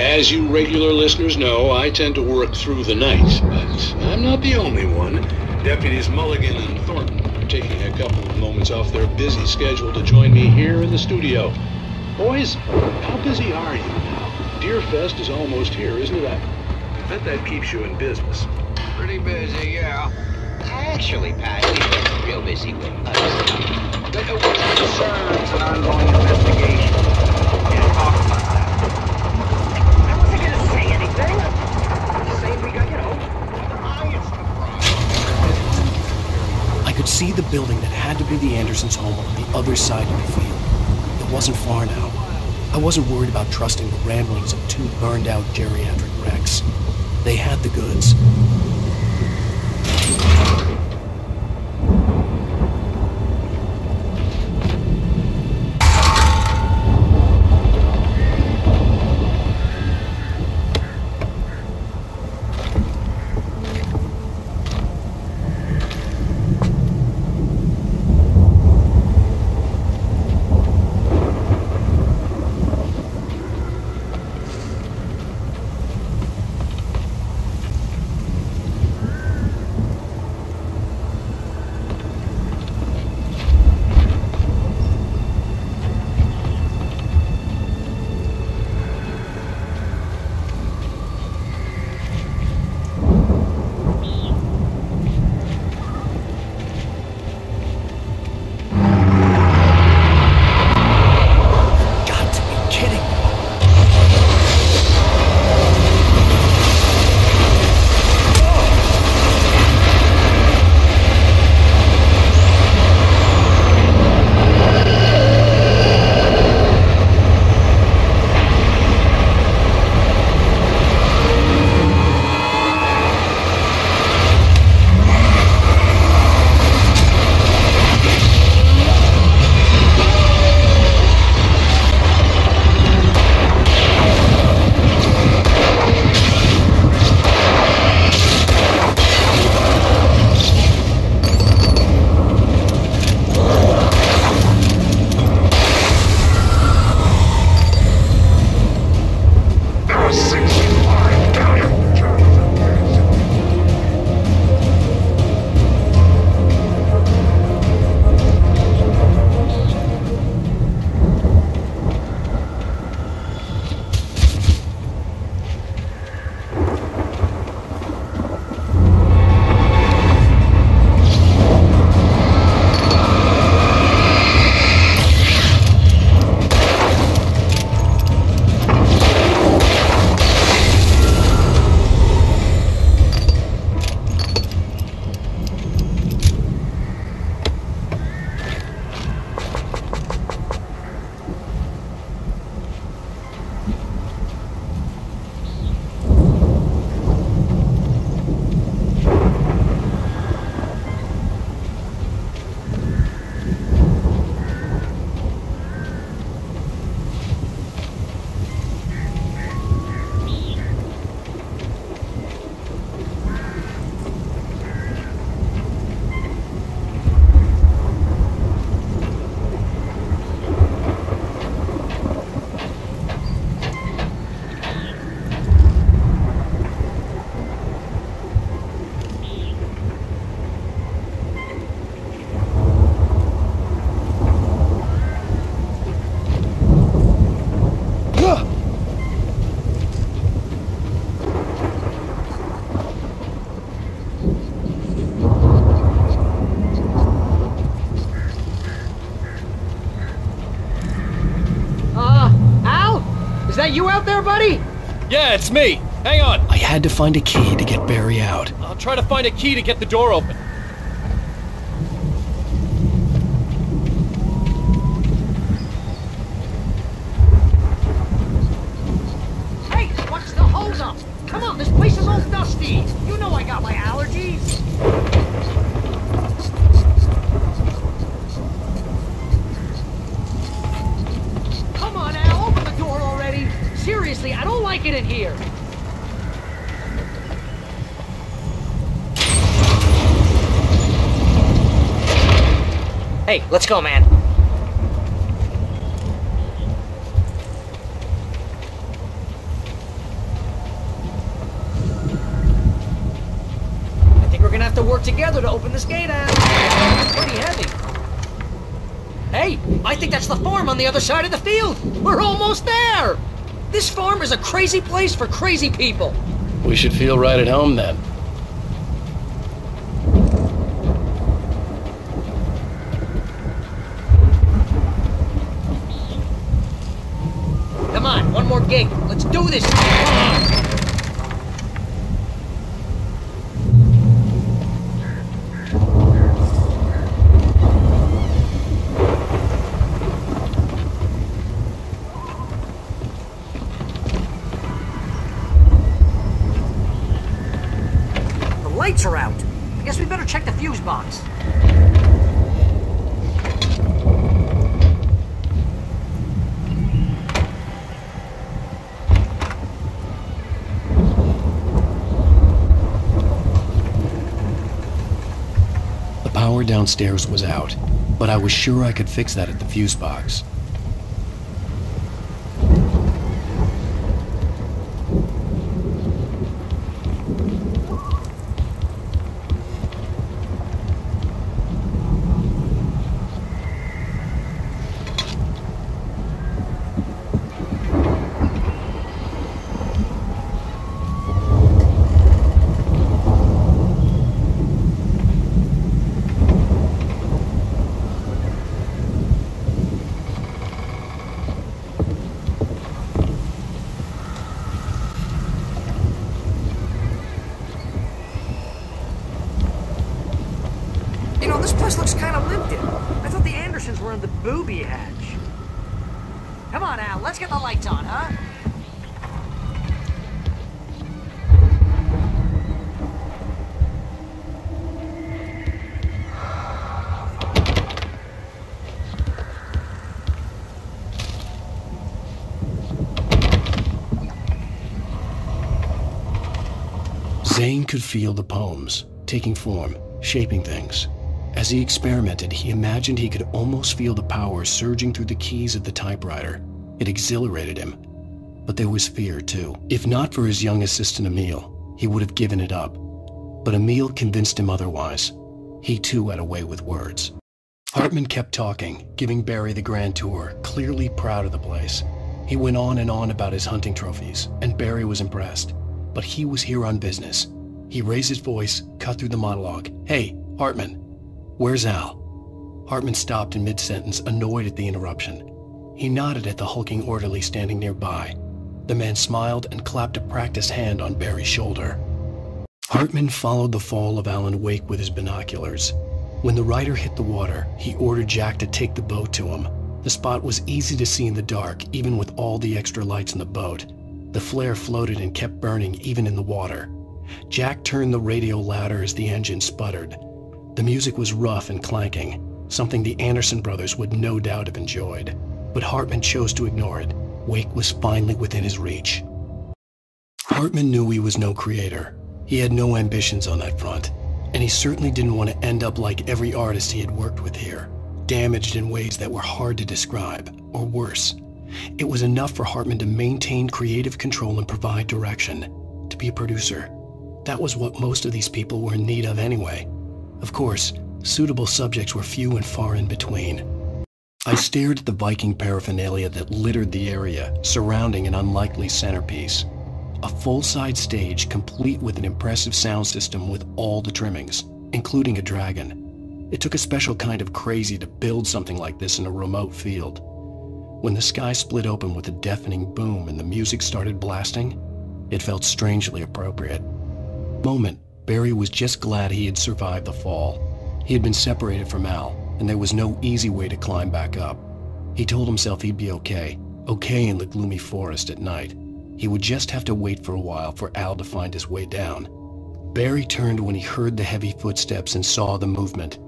As you regular listeners know, I tend to work through the night, but I'm not the only one. Deputies Mulligan and Thornton are taking a couple of moments off their busy schedule to join me here in the studio. Boys, how busy are you now? Deerfest is almost here, isn't it? I bet that keeps you in business. Pretty busy, yeah. Actually, Pat, we've been real busy with us. With concerns and ongoing investigation. Can't talk about that. I wasn't gonna say anything. Just say we got, the highest I could see the building that had to be the Andersons' home on the other side of the field. It wasn't far now. I wasn't worried about trusting the ramblings of two burned-out geriatric wrecks. They had the goods. that you out there, buddy? Yeah, it's me. Hang on. I had to find a key to get Barry out. I'll try to find a key to get the door open. Hey, what's the holdup? Come on, this place is all dusty. You know I got my allergies. Come on, Al, open the door already. Seriously, I don't like it in here. Hey, let's go, man. I think we're gonna have to work together to open this gate, Al. It's pretty heavy. Hey, I think that's the farm on the other side of the field. We're almost there. This farm is a crazy place for crazy people. We should feel right at home then. Come on, one more gate. Let's do this. The lights are out. I guess we better check the fuse box. The power downstairs was out, but I was sure I could fix that at the fuse box. You know, this place looks kind of lived in. I thought the Andersons were in the booby hatch. Come on, Al, let's get the lights on, huh? Zane could feel the poems, taking form, shaping things. As he experimented, he imagined he could almost feel the power surging through the keys of the typewriter. It exhilarated him. But there was fear, too. If not for his young assistant Emil, he would have given it up. But Emil convinced him otherwise. He too had a way with words. Hartman kept talking, giving Barry the grand tour, clearly proud of the place. He went on and on about his hunting trophies, and Barry was impressed. But he was here on business. He raised his voice, cut through the monologue. "Hey, Hartman, where's Al?" Hartman stopped in mid-sentence, annoyed at the interruption. He nodded at the hulking orderly standing nearby. The man smiled and clapped a practiced hand on Barry's shoulder. Hartman followed the fall of Alan Wake with his binoculars. When the rider hit the water, he ordered Jack to take the boat to him. The spot was easy to see in the dark, even with all the extra lights in the boat. The flare floated and kept burning even in the water. Jack turned the radio louder as the engine sputtered. The music was rough and clanking, something the Anderson brothers would no doubt have enjoyed. But Hartman chose to ignore it. Wake was finally within his reach. Hartman knew he was no creator. He had no ambitions on that front, and he certainly didn't want to end up like every artist he had worked with here, damaged in ways that were hard to describe, or worse. It was enough for Hartman to maintain creative control and provide direction, to be a producer. That was what most of these people were in need of anyway. Of course, suitable subjects were few and far in between. I stared at the Viking paraphernalia that littered the area, surrounding an unlikely centerpiece. A full-size stage complete with an impressive sound system with all the trimmings, including a dragon. It took a special kind of crazy to build something like this in a remote field. When the sky split open with a deafening boom and the music started blasting, it felt strangely appropriate. Moment, Barry was just glad he had survived the fall. He had been separated from Al, and there was no easy way to climb back up. He told himself he'd be okay in the gloomy forest at night. He would just have to wait for a while for Al to find his way down. Barry turned when he heard the heavy footsteps and saw the movement.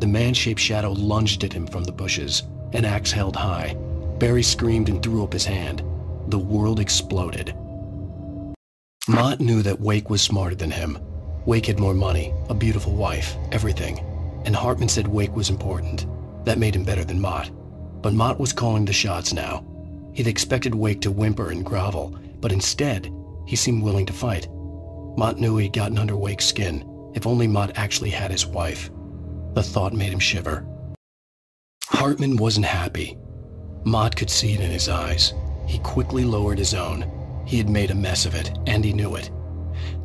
The man-shaped shadow lunged at him from the bushes, an axe held high. Barry screamed and threw up his hand. The world exploded. Mott knew that Wake was smarter than him. Wake had more money, a beautiful wife, everything. And Hartman said Wake was important. That made him better than Mott. But Mott was calling the shots now. He'd expected Wake to whimper and grovel, but instead, he seemed willing to fight. Mott knew he'd gotten under Wake's skin. If only Mott actually had his wife. The thought made him shiver. Hartman wasn't happy. Mott could see it in his eyes. He quickly lowered his own. He had made a mess of it, and he knew it.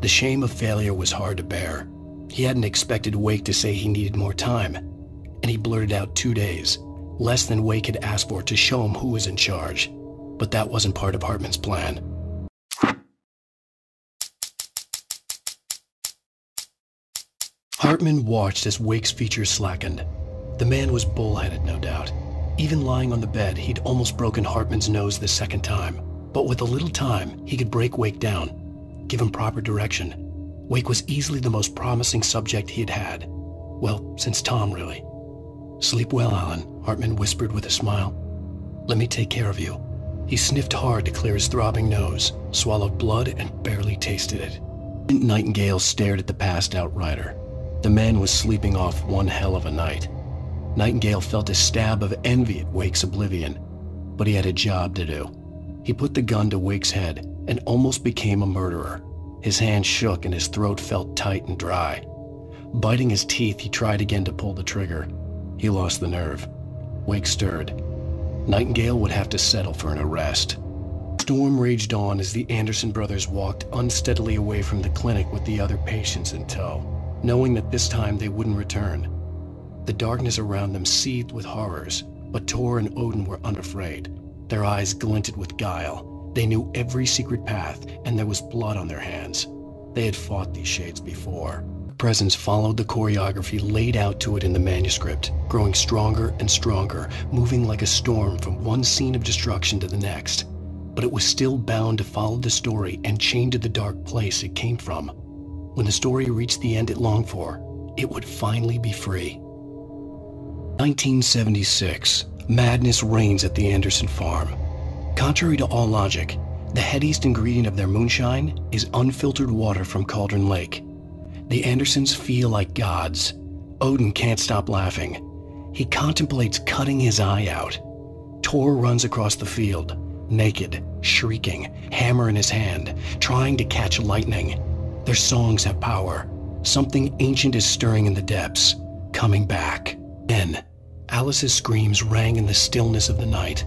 The shame of failure was hard to bear. He hadn't expected Wake to say he needed more time, and he blurted out 2 days, less than Wake had asked for to show him who was in charge. But that wasn't part of Hartman's plan. Hartman watched as Wake's features slackened. The man was bullheaded, no doubt. Even lying on the bed, he'd almost broken Hartman's nose the second time. But with a little time, he could break Wake down, give him proper direction. Wake was easily the most promising subject he had had. Well, since Tom, really. "Sleep well, Alan," Hartman whispered with a smile. "Let me take care of you." He sniffed hard to clear his throbbing nose, swallowed blood, and barely tasted it. Nightingale stared at the passed-out rider. The man was sleeping off one hell of a night. Nightingale felt a stab of envy at Wake's oblivion, but he had a job to do. He put the gun to Wake's head and almost became a murderer. His hand shook and his throat felt tight and dry. Biting his teeth, he tried again to pull the trigger. He lost the nerve. Wake stirred. Nightingale would have to settle for an arrest. Storm raged on as the Anderson brothers walked unsteadily away from the clinic with the other patients in tow, knowing that this time they wouldn't return. The darkness around them seethed with horrors, but Tor and Odin were unafraid. Their eyes glinted with guile. They knew every secret path, and there was blood on their hands. They had fought these shades before. Their presence followed the choreography laid out to it in the manuscript, growing stronger and stronger, moving like a storm from one scene of destruction to the next. But it was still bound to follow the story and chained to the dark place it came from. When the story reached the end it longed for, it would finally be free. 1976. Madness reigns at the Anderson farm. Contrary to all logic, the headiest ingredient of their moonshine is unfiltered water from Cauldron Lake. The Andersons feel like gods. Odin can't stop laughing. He contemplates cutting his eye out. Tor runs across the field, naked, shrieking, hammer in his hand, trying to catch lightning. Their songs have power. Something ancient is stirring in the depths, coming back. Then, Alice's screams rang in the stillness of the night.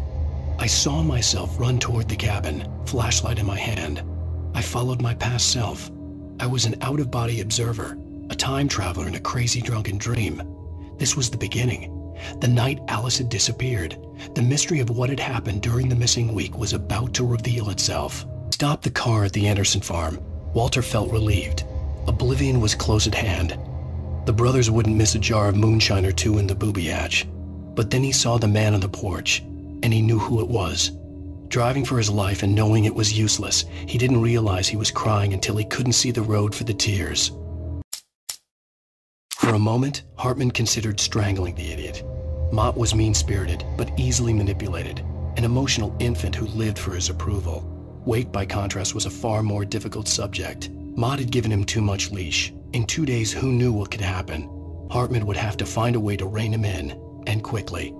I saw myself run toward the cabin, flashlight in my hand. I followed my past self. I was an out-of-body observer, a time traveler in a crazy drunken dream. This was the beginning. The night Alice had disappeared. The mystery of what had happened during the missing week was about to reveal itself. Stopped the car at the Anderson farm. Walter felt relieved. Oblivion was close at hand. The brothers wouldn't miss a jar of moonshine or two in the booby hatch. But then he saw the man on the porch, and he knew who it was. Driving for his life and knowing it was useless, he didn't realize he was crying until he couldn't see the road for the tears. For a moment, Hartman considered strangling the idiot. Mott was mean-spirited, but easily manipulated, an emotional infant who lived for his approval. Wake, by contrast, was a far more difficult subject. Mott had given him too much leash. In 2 days, who knew what could happen? Hartman would have to find a way to rein him in, and quickly.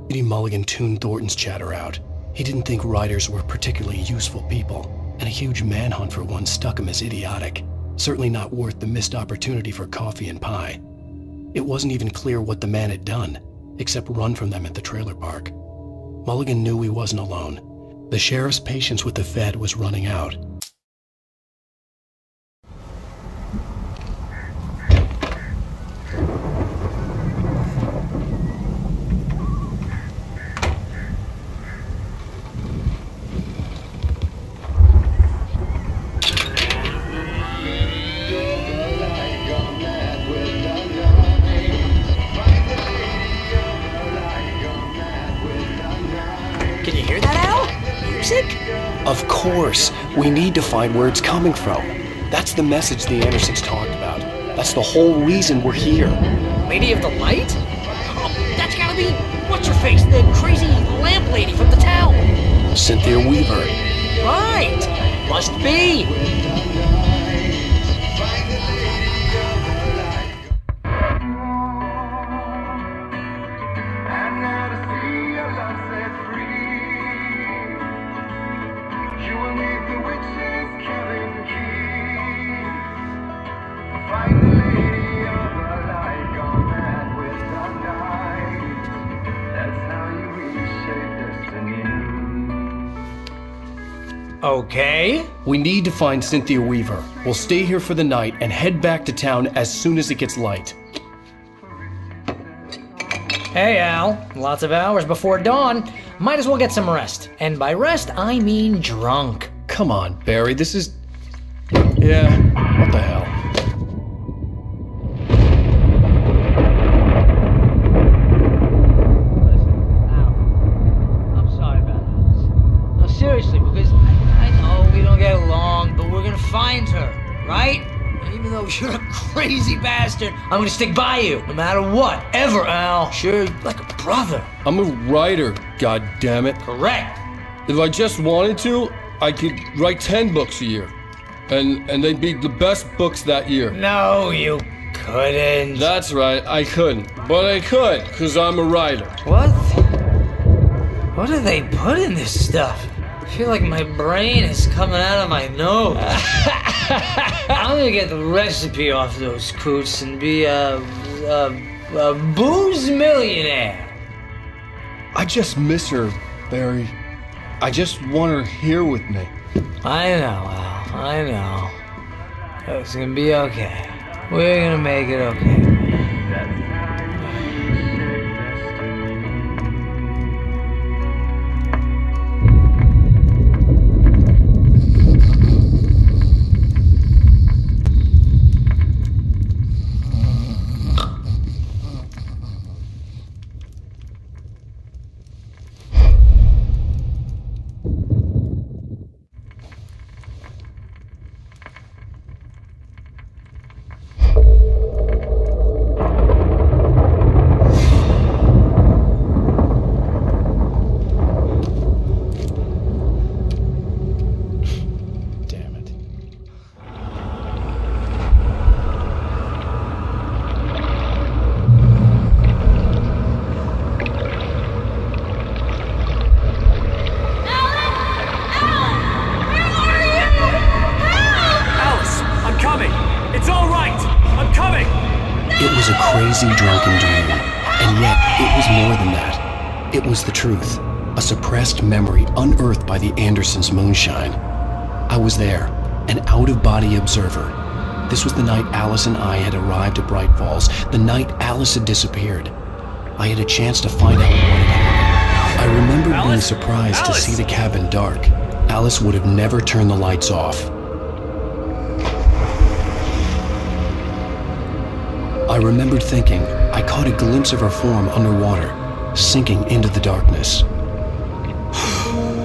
Eddie Mulligan tuned Thornton's chatter out. He didn't think writers were particularly useful people, and a huge manhunt for one struck him as idiotic. Certainly not worth the missed opportunity for coffee and pie. It wasn't even clear what the man had done, except run from them at the trailer park. Mulligan knew he wasn't alone. The sheriff's patience with the Fed was running out. toxic? Of course. We need to find where it's coming from. That's the message the Andersons talked about. That's the whole reason we're here. Lady of the Light? Oh, that's gotta be... What's-her-face? The crazy lamp lady from the town. Cynthia Weaver. Right. Must be. Okay. We need to find Cynthia Weaver. We'll stay here for the night and head back to town as soon as it gets light. Hey, Al. Lots of hours before dawn. Might as well get some rest. And by rest, I mean drunk. Come on, Barry. This is... Yeah, what the hell? Seriously, because I know we don't get along, but we're gonna find her, right? And even though you're a crazy bastard, I'm gonna stick by you, no matter what, ever, Al. Sure, like a brother. I'm a writer, goddammit. Correct. If I just wanted to, I could write 10 books a year. And they'd be the best books that year. No, you couldn't. That's right, I couldn't. But I could, because I'm a writer. What? What do they put in this stuff? I feel like my brain is coming out of my nose. I'm gonna get the recipe off those coots and be a booze millionaire. I just miss her, Barry. I just want her here with me. I know, Al. I know. It's gonna be okay. We're gonna make it okay. It was a crazy, drunken dream, and yet it was more than that. It was the truth, a suppressed memory unearthed by the Andersons' moonshine. I was there, an out-of-body observer. This was the night Alice and I had arrived at Bright Falls, the night Alice had disappeared. I had a chance to find out what had happened. I remembered being surprised to see the cabin dark. Alice would have never turned the lights off. I remembered thinking I caught a glimpse of her form underwater, sinking into the darkness.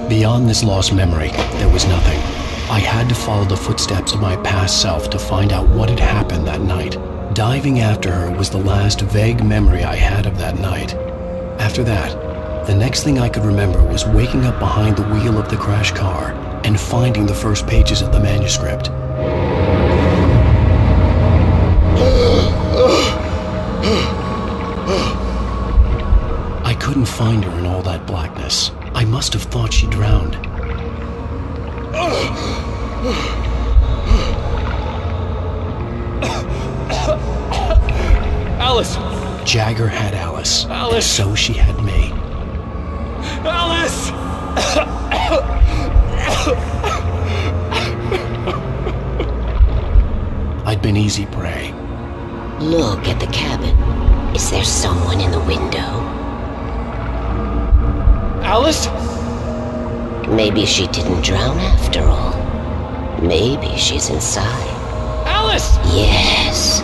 Beyond this lost memory, there was nothing. I had to follow the footsteps of my past self to find out what had happened that night. Diving after her was the last vague memory I had of that night. After that, the next thing I could remember was waking up behind the wheel of the crashed car and finding the first pages of the manuscript. I couldn't find her in all that blackness. I must have thought she drowned. Alice! Jagger had Alice. Alice! So she had me. Alice! I'd been easy prey. Look at the cabin. Is there someone in the window? Alice? Maybe she didn't drown after all. Maybe she's inside. Alice! Yes.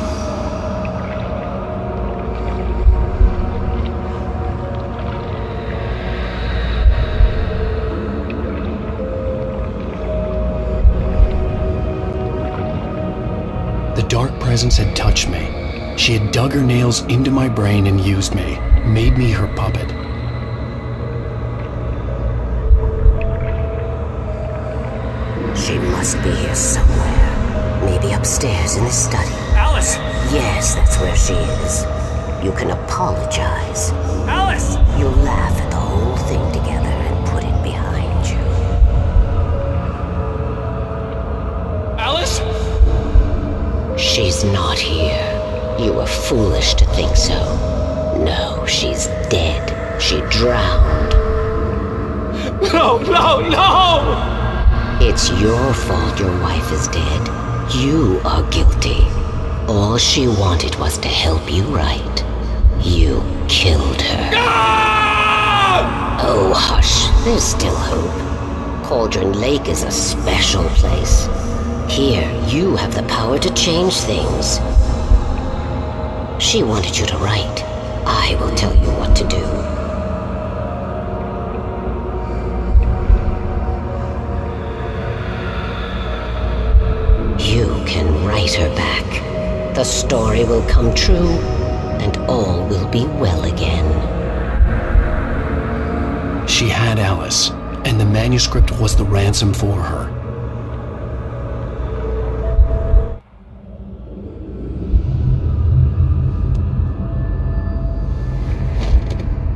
dark presence had touched me. She had dug her nails into my brain and used me, made me her puppet. She must be here somewhere. Maybe upstairs in the study. Alice! Yes, that's where she is. You can apologize. Alice! You laugh at the whole thing together and put it behind you. Alice? She's not here. You were foolish to think so. No, she's dead. She drowned. No, no, no! It's your fault your wife is dead. You are guilty. All she wanted was to help you right. You killed her. Oh, hush. There's still hope. Cauldron Lake is a special place. Here, you have the power to change things. She wanted you to write. I will tell you what to do. You can write her back. The story will come true, and all will be well again. She had Alice, and the manuscript was the ransom for her.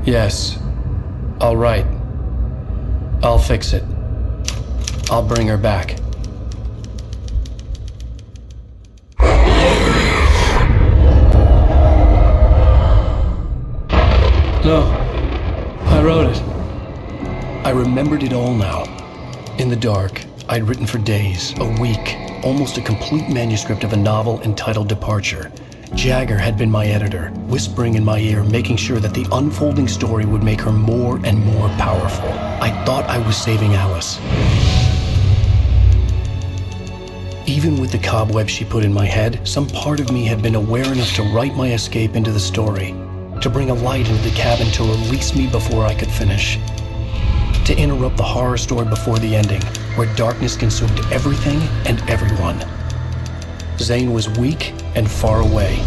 Yes. All right. I'll fix it. I'll bring her back. No. I wrote it. I remembered it all now. In the dark, I'd written for days, a week, almost a complete manuscript of a novel entitled Departure. Jagger had been my editor, whispering in my ear, making sure that the unfolding story would make her more and more powerful. I thought I was saving Alice. Even with the cobweb she put in my head, some part of me had been aware enough to write my escape into the story, to bring a light into the cabin to release me before I could finish, to interrupt the horror story before the ending, where darkness consumed everything and everyone. Zane was weak and far away,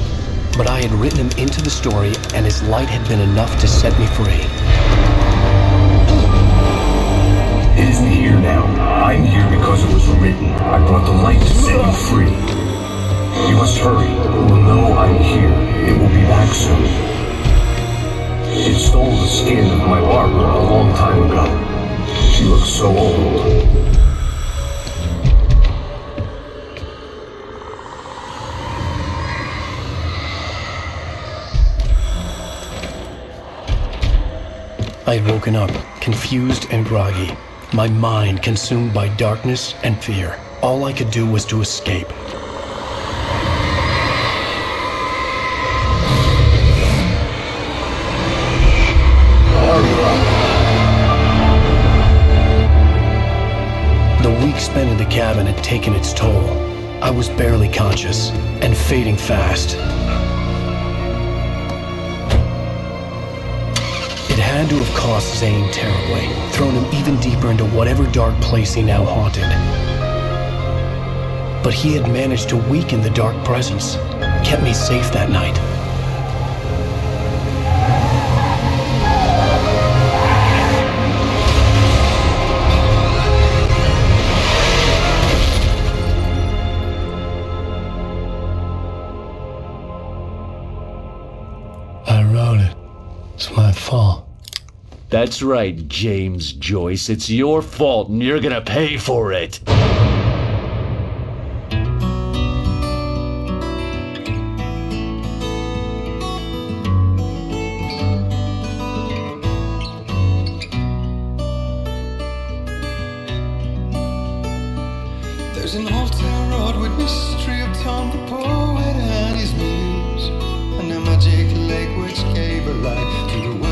but I had written him into the story, and his light had been enough to set me free. It isn't here now. I'm here because it was written. I brought the light to set you free. You must hurry. It will know I'm here. It will be back soon. It stole the skin of my Barbara a long time ago. She looks so old. I had woken up, confused and groggy, my mind consumed by darkness and fear. All I could do was to escape. The week spent in the cabin had taken its toll. I was barely conscious, and fading fast. It had to have cost Zane terribly, thrown him even deeper into whatever dark place he now haunted. But he had managed to weaken the dark presence, kept me safe that night. I wrote it. It's my fault. That's right, James Joyce. It's your fault, and you're gonna pay for it. There's an old town road with mystery of Tom the poet and his muse, and a magic lake which gave a light to the